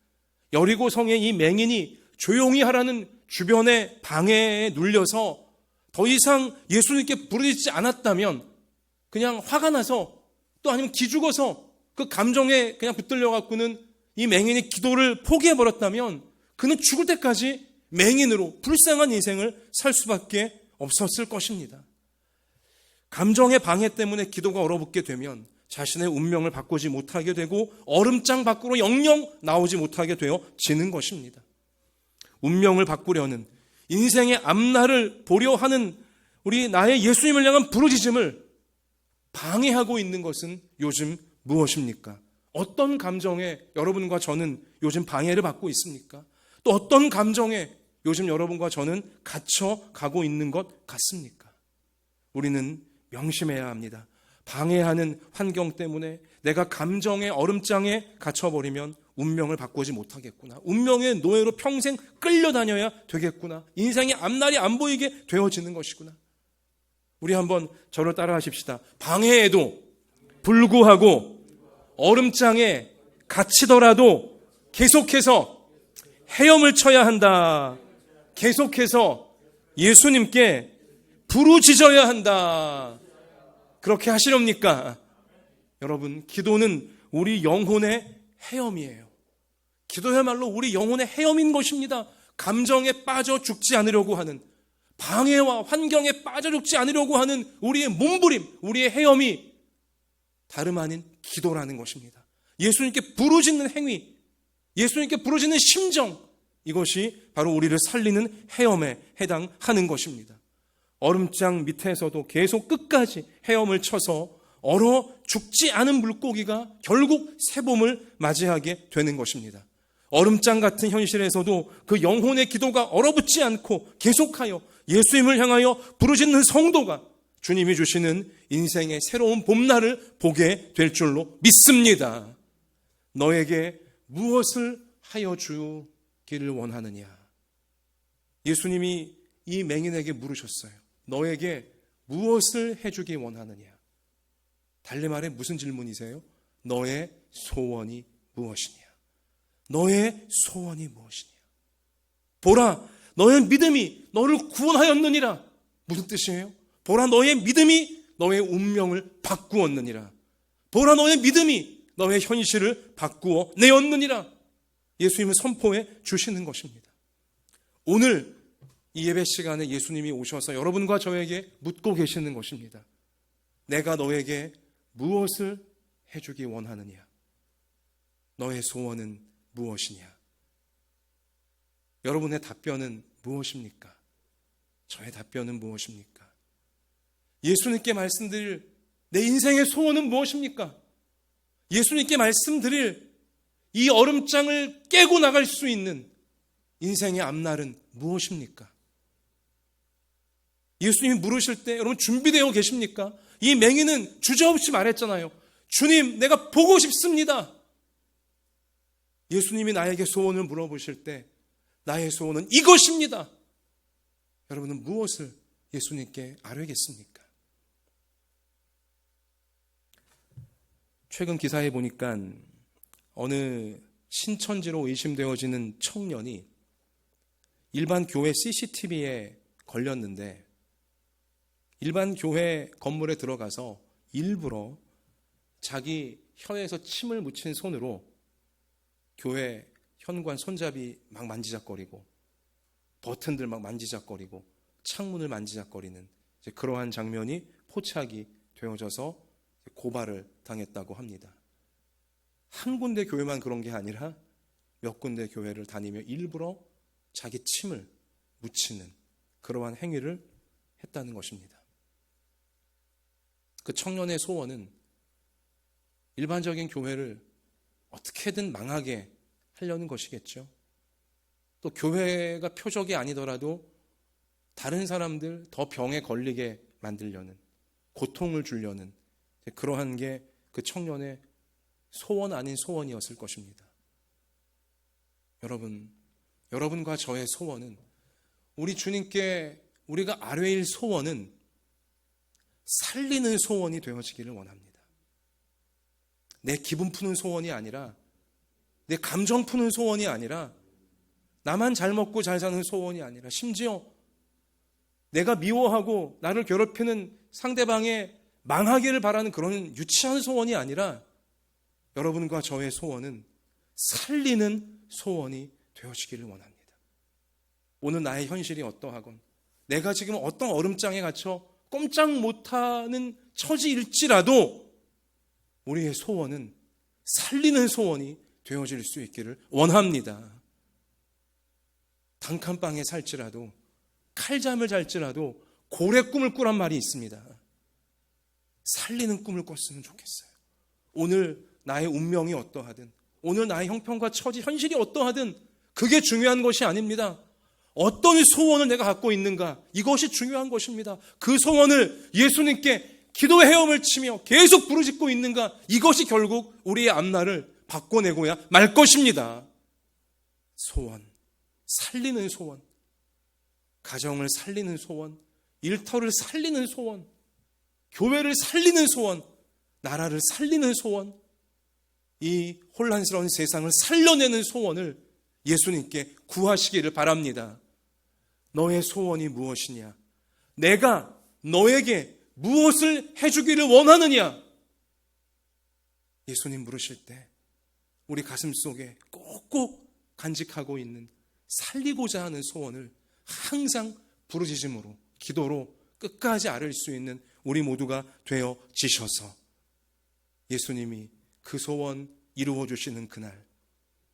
여리고성의 이 맹인이 조용히 하라는 주변의 방해에 눌려서 더 이상 예수님께 부르짖지 않았다면 그냥 화가 나서 또 아니면 기죽어서 그 감정에 그냥 붙들려 갖고는 이 맹인의 기도를 포기해버렸다면 그는 죽을 때까지 맹인으로 불쌍한 인생을 살 수밖에 없었을 것입니다. 감정의 방해 때문에 기도가 얼어붙게 되면 자신의 운명을 바꾸지 못하게 되고 얼음장 밖으로 영영 나오지 못하게 되어지는 것입니다. 운명을 바꾸려는, 인생의 앞날을 보려 하는 우리 나의 예수님을 향한 부르짖음을 방해하고 있는 것은 요즘 무엇입니까? 어떤 감정에 여러분과 저는 요즘 방해를 받고 있습니까? 또 어떤 감정에 요즘 여러분과 저는 갇혀가고 있는 것 같습니까? 우리는 명심해야 합니다. 방해하는 환경 때문에 내가 감정의 얼음장에 갇혀버리면 운명을 바꾸지 못하겠구나. 운명의 노예로 평생 끌려다녀야 되겠구나. 인생의 앞날이 안 보이게 되어지는 것이구나. 우리 한번 저를 따라 하십시다. 방해에도 불구하고 얼음장에 갇히더라도 계속해서 헤엄을 쳐야 한다. 계속해서 예수님께 부르짖어야 한다. 그렇게 하시렵니까? 여러분, 기도는 우리 영혼의 헤엄이에요. 기도야말로 우리 영혼의 헤엄인 것입니다. 감정에 빠져 죽지 않으려고 하는, 방해와 환경에 빠져 죽지 않으려고 하는 우리의 몸부림, 우리의 헤엄이 다름 아닌 기도라는 것입니다. 예수님께 부르짖는 행위, 예수님께 부르짖는 심정, 이것이 바로 우리를 살리는 헤엄에 해당하는 것입니다. 얼음장 밑에서도 계속 끝까지 헤엄을 쳐서 얼어 죽지 않은 물고기가 결국 새봄을 맞이하게 되는 것입니다. 얼음장 같은 현실에서도 그 영혼의 기도가 얼어붙지 않고 계속하여 예수님을 향하여 부르짖는 성도가 주님이 주시는 인생의 새로운 봄날을 보게 될 줄로 믿습니다. 너에게 무엇을 하여 주기를 원하느냐? 예수님이 이 맹인에게 물으셨어요. 너에게 무엇을 해주기 원하느냐? 달리 말해 무슨 질문이세요? 너의 소원이 무엇이냐? 너의 소원이 무엇이냐? 보라, 너의 믿음이 너를 구원하였느니라. 무슨 뜻이에요? 보라, 너의 믿음이 너의 운명을 바꾸었느니라. 보라, 너의 믿음이 너의 현실을 바꾸어 내었느니라. 예수님은 선포해 주시는 것입니다. 오늘 이 예배 시간에 예수님이 오셔서 여러분과 저에게 묻고 계시는 것입니다. 내가 너에게 무엇을 해주기 원하느냐? 너의 소원은 무엇이냐? 여러분의 답변은 무엇입니까? 저의 답변은 무엇입니까? 예수님께 말씀드릴 내 인생의 소원은 무엇입니까? 예수님께 말씀드릴 이 얼음장을 깨고 나갈 수 있는 인생의 앞날은 무엇입니까? 예수님이 물으실 때 여러분 준비되어 계십니까? 이 맹인은 주저없이 말했잖아요. 주님, 내가 보고 싶습니다. 예수님이 나에게 소원을 물어보실 때 나의 소원은 이것입니다. 여러분은 무엇을 예수님께 아뢰겠습니까? 최근 기사에 보니까 어느 신천지로 의심되어지는 청년이 일반 교회 CCTV에 걸렸는데 일반 교회 건물에 들어가서 일부러 자기 혀에서 침을 묻힌 손으로 교회 현관 손잡이 막 만지작거리고 버튼들 막 만지작거리고 창문을 만지작거리는 그러한 장면이 포착이 되어져서 고발을 당했다고 합니다. 한 군데 교회만 그런 게 아니라 몇 군데 교회를 다니며 일부러 자기 침을 묻히는 그러한 행위를 했다는 것입니다. 그 청년의 소원은 일반적인 교회를 어떻게든 망하게 하려는 것이겠죠. 또 교회가 표적이 아니더라도 다른 사람들 더 병에 걸리게 만들려는, 고통을 주려는 그러한 게 그 청년의 소원 아닌 소원이었을 것입니다. 여러분, 여러분과 저의 소원은 우리 주님께 우리가 아뢰일 소원은 살리는 소원이 되어지기를 원합니다. 내 기분 푸는 소원이 아니라, 내 감정 푸는 소원이 아니라, 나만 잘 먹고 잘 사는 소원이 아니라, 심지어 내가 미워하고 나를 괴롭히는 상대방의 망하기를 바라는 그런 유치한 소원이 아니라, 여러분과 저의 소원은 살리는 소원이 되어지기를 원합니다. 오늘 나의 현실이 어떠하건, 내가 지금 어떤 얼음장에 갇혀 꼼짝 못하는 처지일지라도 우리의 소원은 살리는 소원이 되어질 수 있기를 원합니다. 단칸방에 살지라도, 칼잠을 잘지라도 고래 꿈을 꾸란 말이 있습니다. 살리는 꿈을 꿨으면 좋겠어요. 오늘 나의 운명이 어떠하든, 오늘 나의 형편과 처지, 현실이 어떠하든 그게 중요한 것이 아닙니다. 어떤 소원을 내가 갖고 있는가, 이것이 중요한 것입니다. 그 소원을 예수님께 기도의 헤엄을 치며 계속 부르짖고 있는가, 이것이 결국 우리의 앞날을 바꿔내고야 말 것입니다. 소원, 살리는 소원, 가정을 살리는 소원, 일터를 살리는 소원, 교회를 살리는 소원, 나라를 살리는 소원, 이 혼란스러운 세상을 살려내는 소원을 예수님께 구하시기를 바랍니다. 너의 소원이 무엇이냐? 내가 너에게 무엇을 해주기를 원하느냐? 예수님 물으실 때 우리 가슴 속에 꼭꼭 간직하고 있는 살리고자 하는 소원을 항상 부르짖음으로, 기도로 끝까지 아뢰 수 있는 우리 모두가 되어지셔서 예수님이 그 소원 이루어 주시는 그날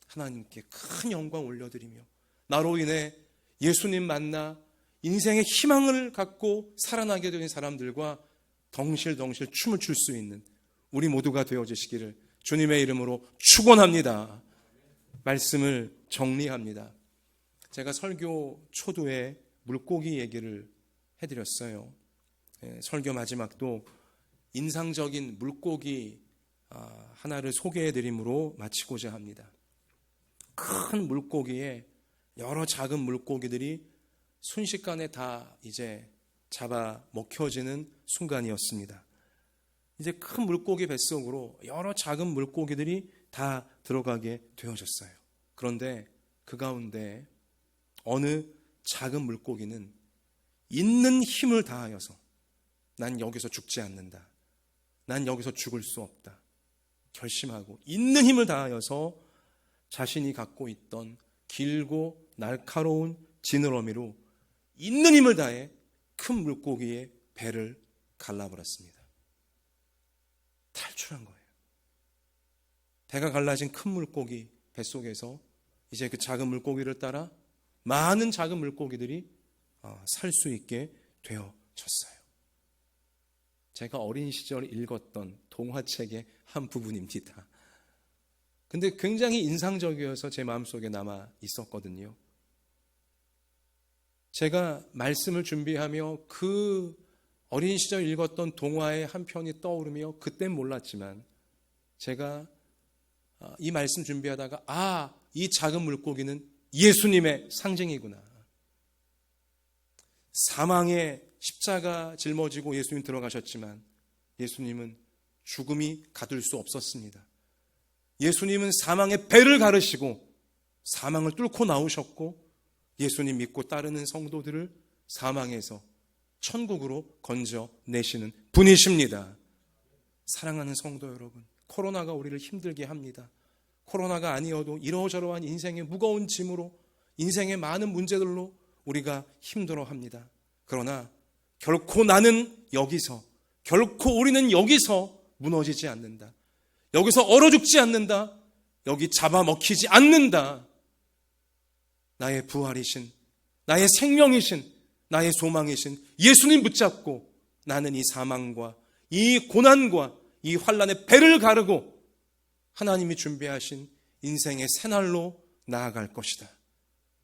하나님께 큰 영광 올려드리며, 나로 인해 예수님 만나 인생의 희망을 갖고 살아나게 된 사람들과 덩실덩실 춤을 출 수 있는 우리 모두가 되어주시기를 주님의 이름으로 축원합니다. 말씀을 정리합니다. 제가 설교 초두에 물고기 얘기를 해드렸어요. 설교 마지막도 인상적인 물고기 하나를 소개해드림으로 마치고자 합니다. 큰 물고기에 여러 작은 물고기들이 순식간에 다 이제 잡아 먹혀지는 순간이었습니다. 이제 큰 물고기 뱃속으로 여러 작은 물고기들이 다 들어가게 되어졌어요. 그런데 그 가운데 어느 작은 물고기는 있는 힘을 다하여서 난 여기서 죽지 않는다, 난 여기서 죽을 수 없다 결심하고 있는 힘을 다하여서 자신이 갖고 있던 길고 날카로운 지느러미로 있는 힘을 다해 큰 물고기의 배를 갈라버렸습니다. 탈출한 거예요. 배가 갈라진 큰 물고기 뱃속에서 이제 그 작은 물고기를 따라 많은 작은 물고기들이 살 수 있게 되어졌어요. 제가 어린 시절 읽었던 동화책의 한 부분입니다. 근데 굉장히 인상적이어서 제 마음속에 남아 있었거든요. 제가 말씀을 준비하며 그 어린 시절 읽었던 동화의 한 편이 떠오르며, 그땐 몰랐지만 제가 이 말씀 준비하다가 이 작은 물고기는 예수님의 상징이구나. 사망의 십자가 짊어지고 예수님 들어가셨지만 예수님은 죽음이 가둘 수 없었습니다. 예수님은 사망의 배를 가르시고 사망을 뚫고 나오셨고, 예수님 믿고 따르는 성도들을 사망에서 천국으로 건져내시는 분이십니다. 사랑하는 성도 여러분, 코로나가 우리를 힘들게 합니다. 코로나가 아니어도 이러저러한 인생의 무거운 짐으로, 인생의 많은 문제들로 우리가 힘들어합니다. 그러나 결코 나는 여기서, 결코 우리는 여기서 무너지지 않는다. 여기서 얼어 죽지 않는다. 여기 잡아먹히지 않는다. 나의 부활이신, 나의 생명이신, 나의 소망이신 예수님 붙잡고 나는 이 사망과 이 고난과 이 환난의 배를 가르고 하나님이 준비하신 인생의 새날로 나아갈 것이다.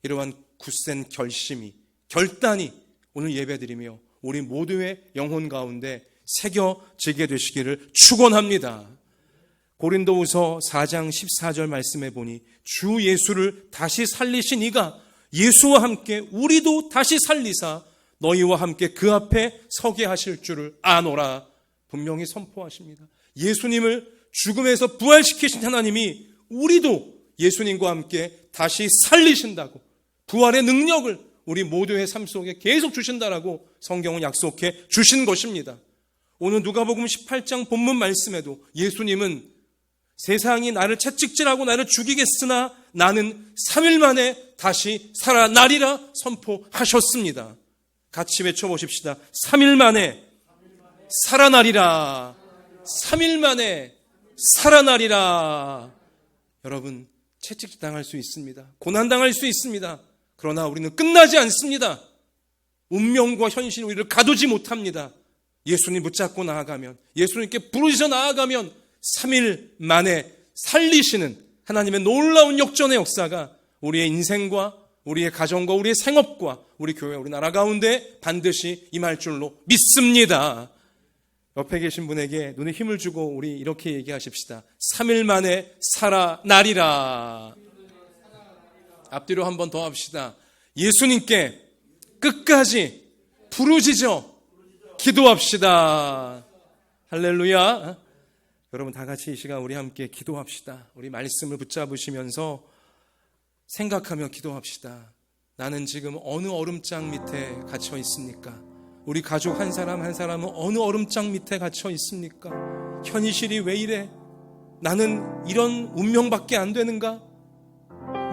이러한 굳센 결심이, 결단이 오늘 예배드리며 우리 모두의 영혼 가운데 새겨지게 되시기를 축원합니다. 고린도후서 4장 14절 말씀해 보니 주 예수를 다시 살리신 이가 예수와 함께 우리도 다시 살리사 너희와 함께 그 앞에 서게 하실 줄을 아노라 분명히 선포하십니다. 예수님을 죽음에서 부활시키신 하나님이 우리도 예수님과 함께 다시 살리신다고, 부활의 능력을 우리 모두의 삶 속에 계속 주신다라고 성경은 약속해 주신 것입니다. 오늘 누가복음 18장 본문 말씀에도 예수님은 세상이 나를 채찍질하고 나를 죽이겠으나 나는 3일 만에 다시 살아나리라 선포하셨습니다. 같이 외쳐보십시다. 3일 만에 살아나리라. 3일 만에 살아나리라. 여러분, 채찍질 당할 수 있습니다. 고난당할 수 있습니다. 그러나 우리는 끝나지 않습니다. 운명과 현실이 우리를 가두지 못합니다. 예수님 붙잡고 나아가면, 예수님께 부르짖어 나아가면 3일 만에 살리시는 하나님의 놀라운 역전의 역사가 우리의 인생과 우리의 가정과 우리의 생업과 우리 교회, 우리 나라 가운데 반드시 임할 줄로 믿습니다. 옆에 계신 분에게 눈에 힘을 주고 우리 이렇게 얘기하십시다. 3일 만에 살아나리라. 앞뒤로 한 번 더 합시다. 예수님께 끝까지 부르짖어 기도합시다. 할렐루야. 여러분 다 같이 이 시간 우리 함께 기도합시다. 우리 말씀을 붙잡으시면서 생각하며 기도합시다. 나는 지금 어느 얼음장 밑에 갇혀 있습니까? 우리 가족 한 사람 한 사람은 어느 얼음장 밑에 갇혀 있습니까? 현실이 왜 이래? 나는 이런 운명밖에 안 되는가?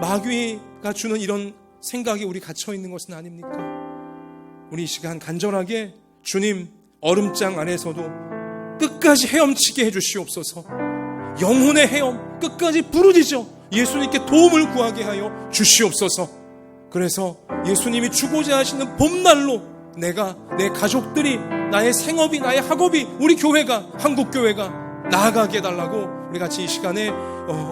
마귀가 주는 이런 생각이 우리 갇혀 있는 것은 아닙니까? 우리 이 시간 간절하게 주님, 얼음장 안에서도 끝까지 헤엄치게 해주시옵소서. 영혼의 헤엄 끝까지 부르짖어 예수님께 도움을 구하게 하여 주시옵소서. 그래서 예수님이 주고자 하시는 봄날로 내가, 내 가족들이, 나의 생업이, 나의 학업이, 우리 교회가, 한국교회가 나아가게 해달라고 우리 같이 이 시간에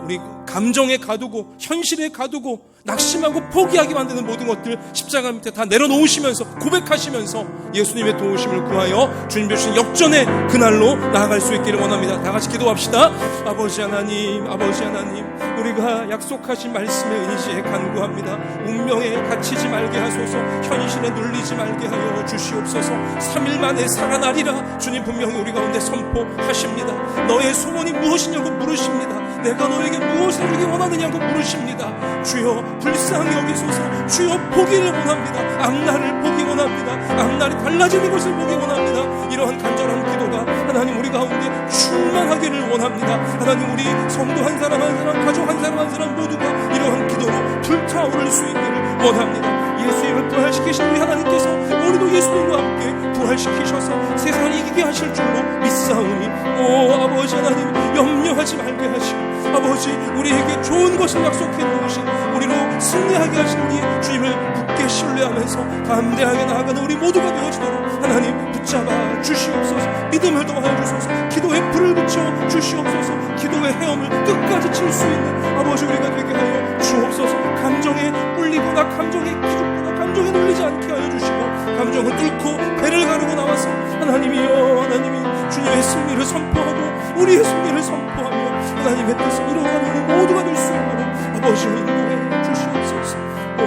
우리 감정에 가두고 현실에 가두고 낙심하고 포기하게 만드는 모든 것들 십자가 밑에 다 내려놓으시면서 고백하시면서 예수님의 도우심을 구하여 주님 주신 역전의 그날로 나아갈 수 있기를 원합니다. 다 같이 기도합시다. 아버지 하나님, 아버지 하나님, 우리가 약속하신 말씀에 의지해 간구합니다. 운명에 갇히지 말게 하소서. 현실에 눌리지 말게 하여 주시옵소서. 3일 만에 살아나리라 주님 분명히 우리 가운데 선포하십니다. 너의 소원이 무엇이냐고 물으십니다. 내가 너에게 무엇을 주기 원하느냐고 물으십니다. 주여 불쌍히 여기소서. 주여 보기를 원합니다. 앞날을 보기 원합니다. 앞날이 달라지는 것을 보기 원합니다. 이러한 간절한 기도가 하나님 우리 가운데 충만하기를 원합니다. 하나님 우리 성도 한 사람 한 사람, 가족 한 사람 한 사람 모두가 이러한 기도로 불타오를 수 있기를 원합니다. 예수님을 부활시키신 우리 하나님께서 우리도 예수님과 함께 부활시키셔서 세상을 이기게 하실 줄로 믿사오니 오 아버지 하나님 염려하지 말게 하시고 아버지 우리에게 좋은 것을 약속해 놓으신 우리로 승리하게 하신 우리 주님을 굳게 신뢰하면서 담대하게 나아가는 우리 모두가 되어지도록 하나님 붙잡아 주시옵소서. 믿음을 더하여 주소서. 기도에 불을 붙여 주시옵소서. 기도의 헤엄을 끝까지 칠 수 있는 아버지 우리가 되게 하여 주옵소서. 감정에 꿀리거나 감정에 기죽거나 감정에 눌리지 않게 하여 주시고 감정을 뚫고 배를 가르고 나와서 하나님이여 하나님이 주님의 승리를 선포하고 우리의 승리를 선포하며 하나님의 뜻을 이루어가는 우리 모두가 될 수 있도록 아버지의 인도해 주시옵소서. 오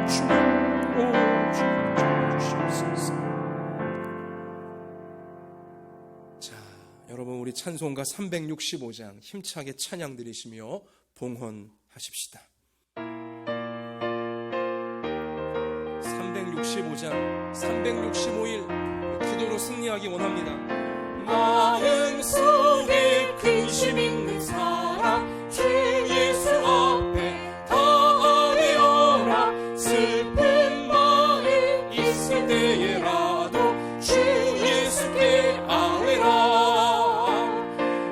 주님 주시옵소서. 자 여러분 우리 찬송가 365장 힘차게 찬양 드리시며 봉헌하십시다. 365장 365일 기도로 승리하기 원합니다. 마음속에 근심 있는 사람 주 예수 앞에 다 아뢰어라. 슬픈 마음 있을 때에라도 주 예수께 아뢰라.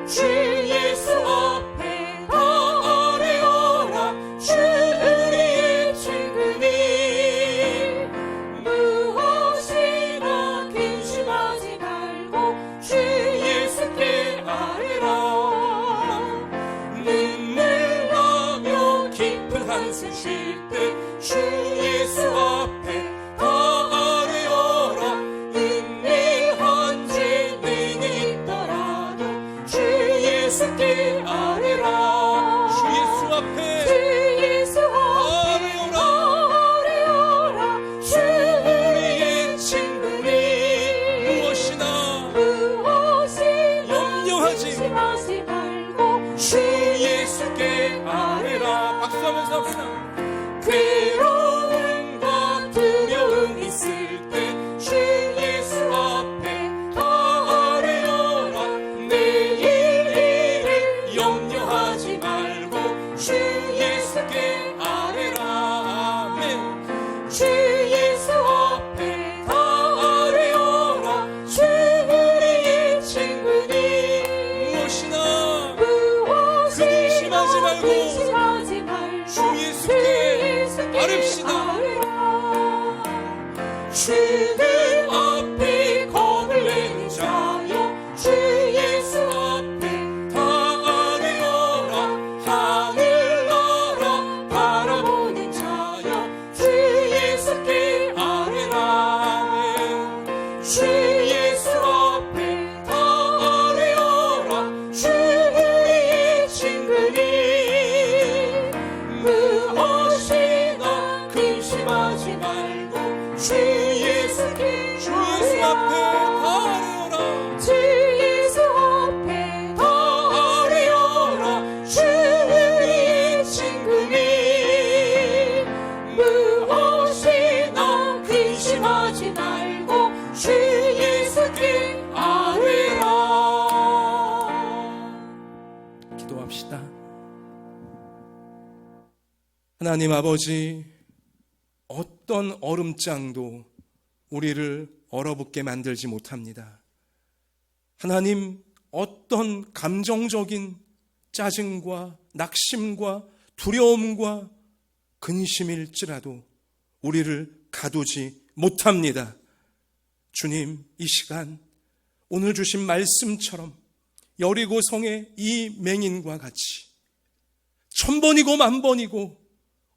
주 예수 앞에 다 아뢰어라. 주 우리의 친구니 무엇이나 근심하지 말고 주 예수께 아뢰라. 눈물 나며 깊은 한숨 쉴 때 주 예수 앞에 다 아뢰어라. 은밀한 죄능이 있더라도 주 예수께 아뢰라. 주 예수 앞에 주 예수 앞에 아뢰어라. 근심하지 말고 주 예수께 아뢰라. 박수하면서 합시다. 괴로움과 두려움 있을 때 주 예수 앞에 다 아뢰어라. 내일 일을 염려하지 말고 주 예수께 아뢰라. 아멘. 주 예수 앞에 다 아뢰어라. 주 우리의 친구니 무엇이나 근심하지 말고 주 예수께 아뢰읍시다. 주님 앞에 겁을 내는 자여 주 예수 앞에 다 아뢰어라. 하늘 나라 바라보는 자여 주 예수께 아뢰라. 주 예수 앞에 다 아뢰어라. 주 우리의 친구니 무엇이나 근심하지 말고 주 예수께 주 예수 앞에 다 아뢰어라. 주 예수 앞에 다 아뢰어라. 주 우리의 친구니 무엇이나 근심하지 말고 주 예수께 아뢰라. 기도합시다. 하나님 아버지, 어떤 얼음장도 우리를 얼어붙게 만들지 못합니다. 하나님, 어떤 감정적인 짜증과 낙심과 두려움과 근심일지라도 우리를 가두지 못합니다. 주님, 이 시간 오늘 주신 말씀처럼 여리고성의 이 맹인과 같이 1000번이고 10,000번이고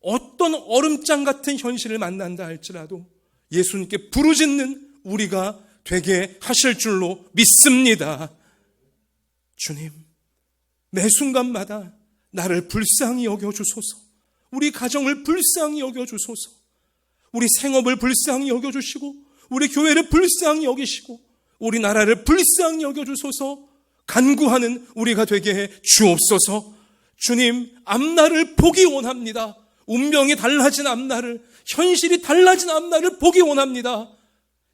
어떤 얼음장 같은 현실을 만난다 할지라도 예수님께 부르짖는 우리가 되게 하실 줄로 믿습니다. 주님, 매 순간마다 나를 불쌍히 여겨주소서. 우리 가정을 불쌍히 여겨주소서. 우리 생업을 불쌍히 여겨주시고 우리 교회를 불쌍히 여기시고 우리나라를 불쌍히 여겨주소서. 간구하는 우리가 되게 해 주옵소서. 주님, 앞날을 보기 원합니다. 운명이 달라진 앞날을, 현실이 달라진 앞날을 보기 원합니다.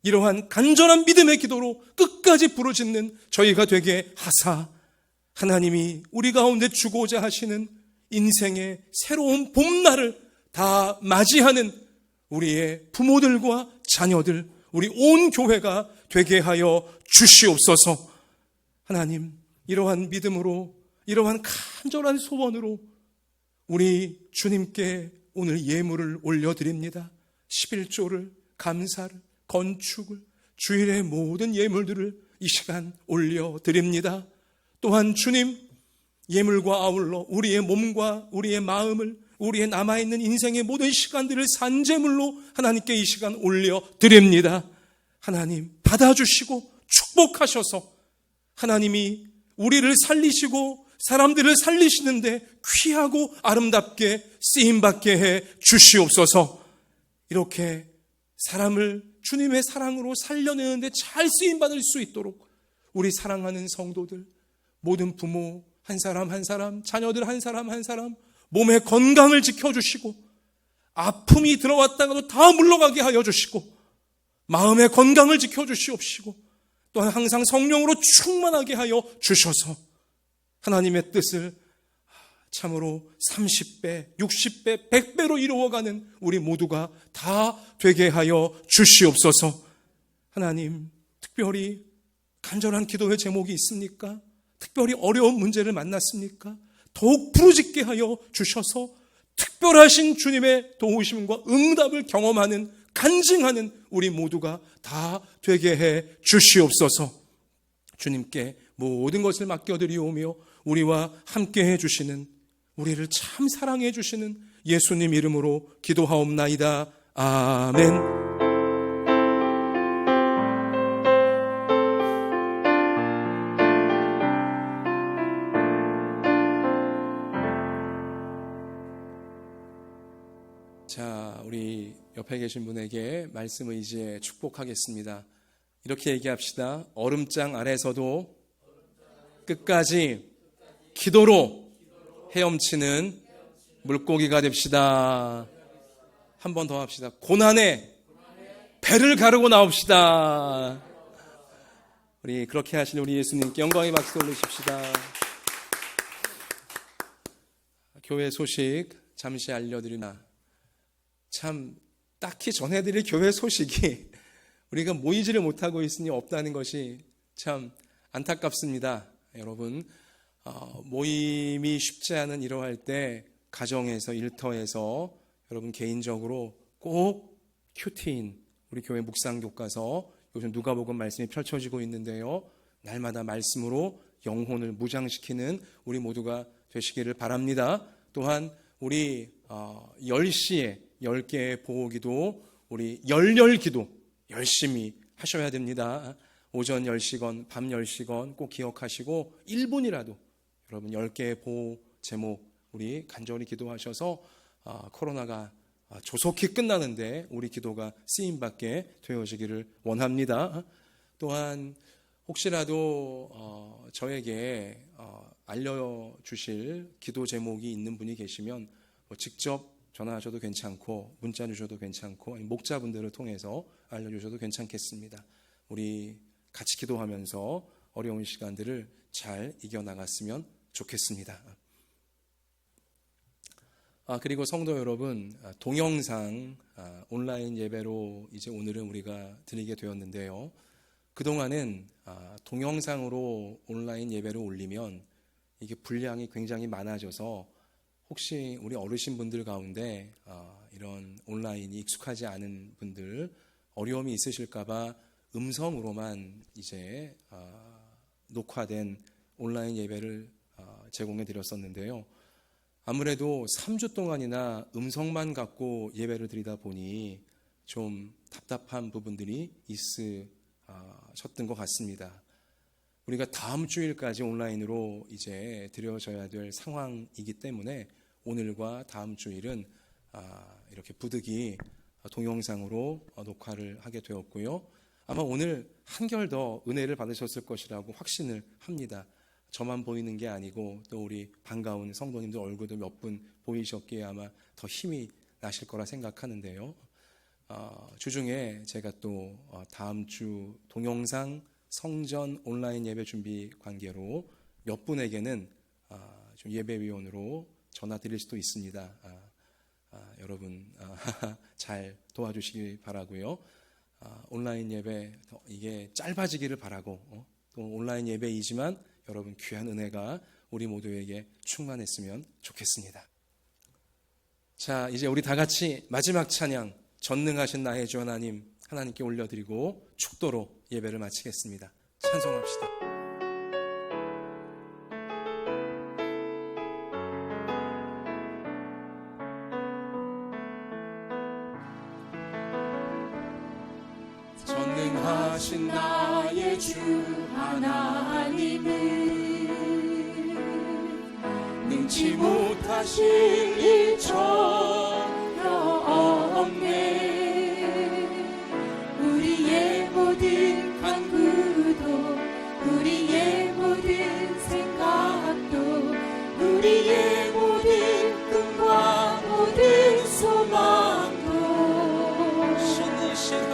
이러한 간절한 믿음의 기도로 끝까지 부르짖는 저희가 되게 하사, 하나님이 우리 가운데 주고자 하시는 인생의 새로운 봄날을 다 맞이하는 우리의 부모들과 자녀들, 우리 온 교회가 되게 하여 주시옵소서. 하나님, 이러한 믿음으로, 이러한 간절한 소원으로 우리 주님께 오늘 예물을 올려드립니다. 11조를, 감사를, 건축을, 주일의 모든 예물들을 이 시간 올려드립니다. 또한 주님, 예물과 아울러 우리의 몸과 우리의 마음을, 우리의 남아있는 인생의 모든 시간들을 산제물로 하나님께 이 시간 올려드립니다. 하나님, 받아주시고 축복하셔서 하나님이 우리를 살리시고 사람들을 살리시는데 귀하고 아름답게 쓰임받게 해 주시옵소서. 이렇게 사람을 주님의 사랑으로 살려내는데 잘 쓰임받을 수 있도록 우리 사랑하는 성도들, 모든 부모 한 사람 한 사람, 자녀들 한 사람 한 사람 몸의 건강을 지켜주시고 아픔이 들어왔다가도 다 물러가게 하여 주시고 마음의 건강을 지켜주시옵시고 또한 항상 성령으로 충만하게 하여 주셔서 하나님의 뜻을 참으로 30배, 60배, 100배로 이루어가는 우리 모두가 다 되게 하여 주시옵소서. 하나님, 특별히 간절한 기도의 제목이 있습니까? 특별히 어려운 문제를 만났습니까? 더욱 부르짖게 하여 주셔서 특별하신 주님의 도우심과 응답을 경험하는, 간증하는 우리 모두가 다 되게 해 주시옵소서. 주님께 모든 것을 맡겨드리오며 우리와 함께 해주시는, 우리를 참 사랑해 주시는 예수님 이름으로 기도하옵나이다. 아멘. 자, 우리 옆에 계신 분에게 말씀을 이제 축복하겠습니다. 이렇게 얘기합시다. 얼음장 아래서도 끝까지 기도로 헤엄치는 물고기가 됩시다. 한 번 더 합시다. 고난에 배를 가르고 나옵시다. 우리 그렇게 하시는 우리 예수님께 영광의 박수 올리십시다. 교회 소식 잠시 알려드리나. 참 딱히 전해드릴 교회 소식이 우리가 모이지를 못하고 있으니 없다는 것이 참 안타깝습니다. 여러분, 모임이 쉽지 않은 이러할 때 가정에서, 일터에서 여러분 개인적으로 꼭 큐티인 우리 교회 묵상교과서, 요즘 누가복음 말씀이 펼쳐지고 있는데요, 날마다 말씀으로 영혼을 무장시키는 우리 모두가 되시기를 바랍니다. 또한 우리 10시에 10개의 보호기도, 우리 열렬기도 열심히 하셔야 됩니다. 오전 10시건 밤 10시건 꼭 기억하시고 1분이라도 여러분 10개의 보호 제목 우리 간절히 기도하셔서 코로나가 조속히 끝나는데 우리 기도가 쓰임받게 되어지기를 원합니다. 또한 혹시라도 저에게 알려주실 기도 제목이 있는 분이 계시면 직접 전화하셔도 괜찮고 문자 주셔도 괜찮고 목자분들을 통해서 알려주셔도 괜찮겠습니다. 우리 같이 기도하면서 어려운 시간들을 잘 이겨나갔으면 좋겠습니다. 그리고 성도 여러분, 동영상 온라인 예배로 이제 오늘은 우리가 드리게 되었는데요. 그동안은 동영상으로 온라인 예배를 올리면 이게 분량이 굉장히 많아져서 혹시 우리 어르신분들 가운데 이런 온라인이 익숙하지 않은 분들 어려움이 있으실까봐 음성으로만 이제 녹화된 온라인 예배를 제공해 드렸었는데요. 아무래도 3주 동안이나 음성만 갖고 예배를 드리다 보니 좀 답답한 부분들이 있으셨던 것 같습니다. 우리가 다음 주일까지 온라인으로 이제 드려져야 될 상황이기 때문에 오늘과 다음 주일은 이렇게 부득이 동영상으로 녹화를 하게 되었고요. 아마 오늘 한결 더 은혜를 받으셨을 것이라고 확신을 합니다. 저만 보이는 게 아니고 또 우리 반가운 성도님들 얼굴도 몇 분 보이셨기에 아마 더 힘이 나실 거라 생각하는데요. 주중에 제가 또 다음 주 동영상 성전 온라인 예배 준비 관계로 몇 분에게는 좀 예배위원으로 전화 드릴 수도 있습니다. 여러분 잘 도와주시기 바라고요. 온라인 예배 이게 짧아지기를 바라고 또 온라인 예배이지만 여러분 귀한 은혜가 우리 모두에게 충만했으면 좋겠습니다. 자, 이제 우리 다 같이 마지막 찬양 전능하신 나의 주 하나님 하나님께 올려드리고 축도로 예배를 마치겠습니다. 찬송합시다. 전능하신 나의 주 하나님은 능치 못하실 일 전혀 없네. 우리의 모든 간구도 우리의 모든 생각도 우리의 모든 꿈과 모든 소망도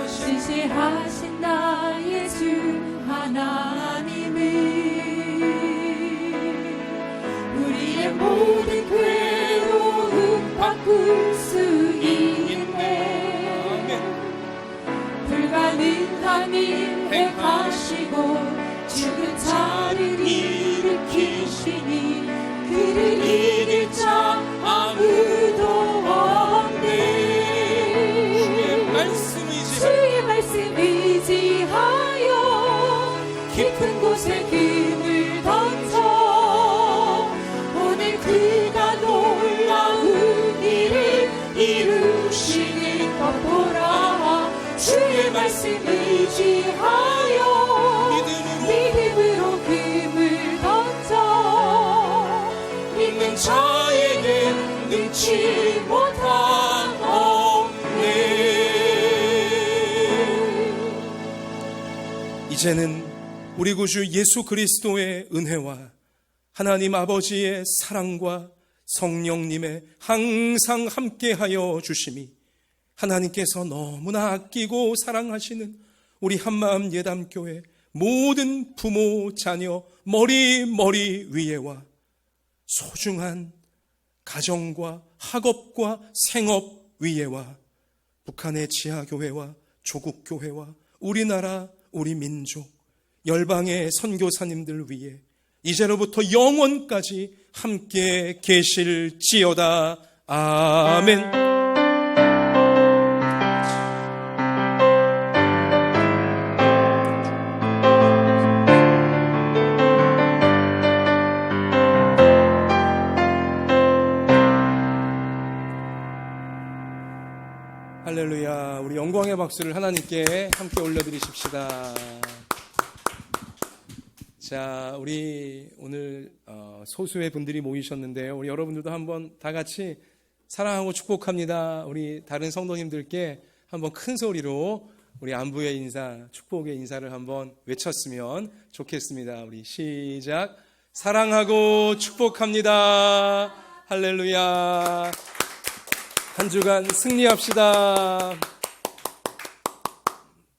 신실하신 나의 주 하나님은 우리의 모든 괴로움 바꿀 수 있네. 불가능한 일 행하시고 죽은 자를 일으키시니 그를 이길 자 아무도 없네. 주의 말씀 의지하여 깊은 곳에 금을 던져 오늘 그가 놀라운 일을 이루시는 것 보라. 주의 말씀 의지하여 믿음으로 금을 던져 믿는 자에게 능치 못한 없네. 이제는 우리 구주 예수 그리스도의 은혜와 하나님 아버지의 사랑과 성령님의 항상 함께하여 주심이 하나님께서 너무나 아끼고 사랑하시는 우리 한마음 예담교회 모든 부모 자녀 머리 위에와 소중한 가정과 학업과 생업 위에와 북한의 지하교회와 조국교회와 우리나라 우리 민족 열방의 선교사님들 위해 이제로부터 영원까지 함께 계실지어다. 아멘. 할렐루야. 우리 영광의 박수를 하나님께 함께 올려드리십시다. 자, 우리 오늘 소수의 분들이 모이셨는데요. 우리 여러분들도 한번 다 같이 사랑하고 축복합니다. 우리 다른 성도님들께 한번 큰 소리로 우리 안부의 인사, 축복의 인사를 한번 외쳤으면 좋겠습니다. 우리 시작. 사랑하고 축복합니다. 할렐루야. 한 주간 승리합시다.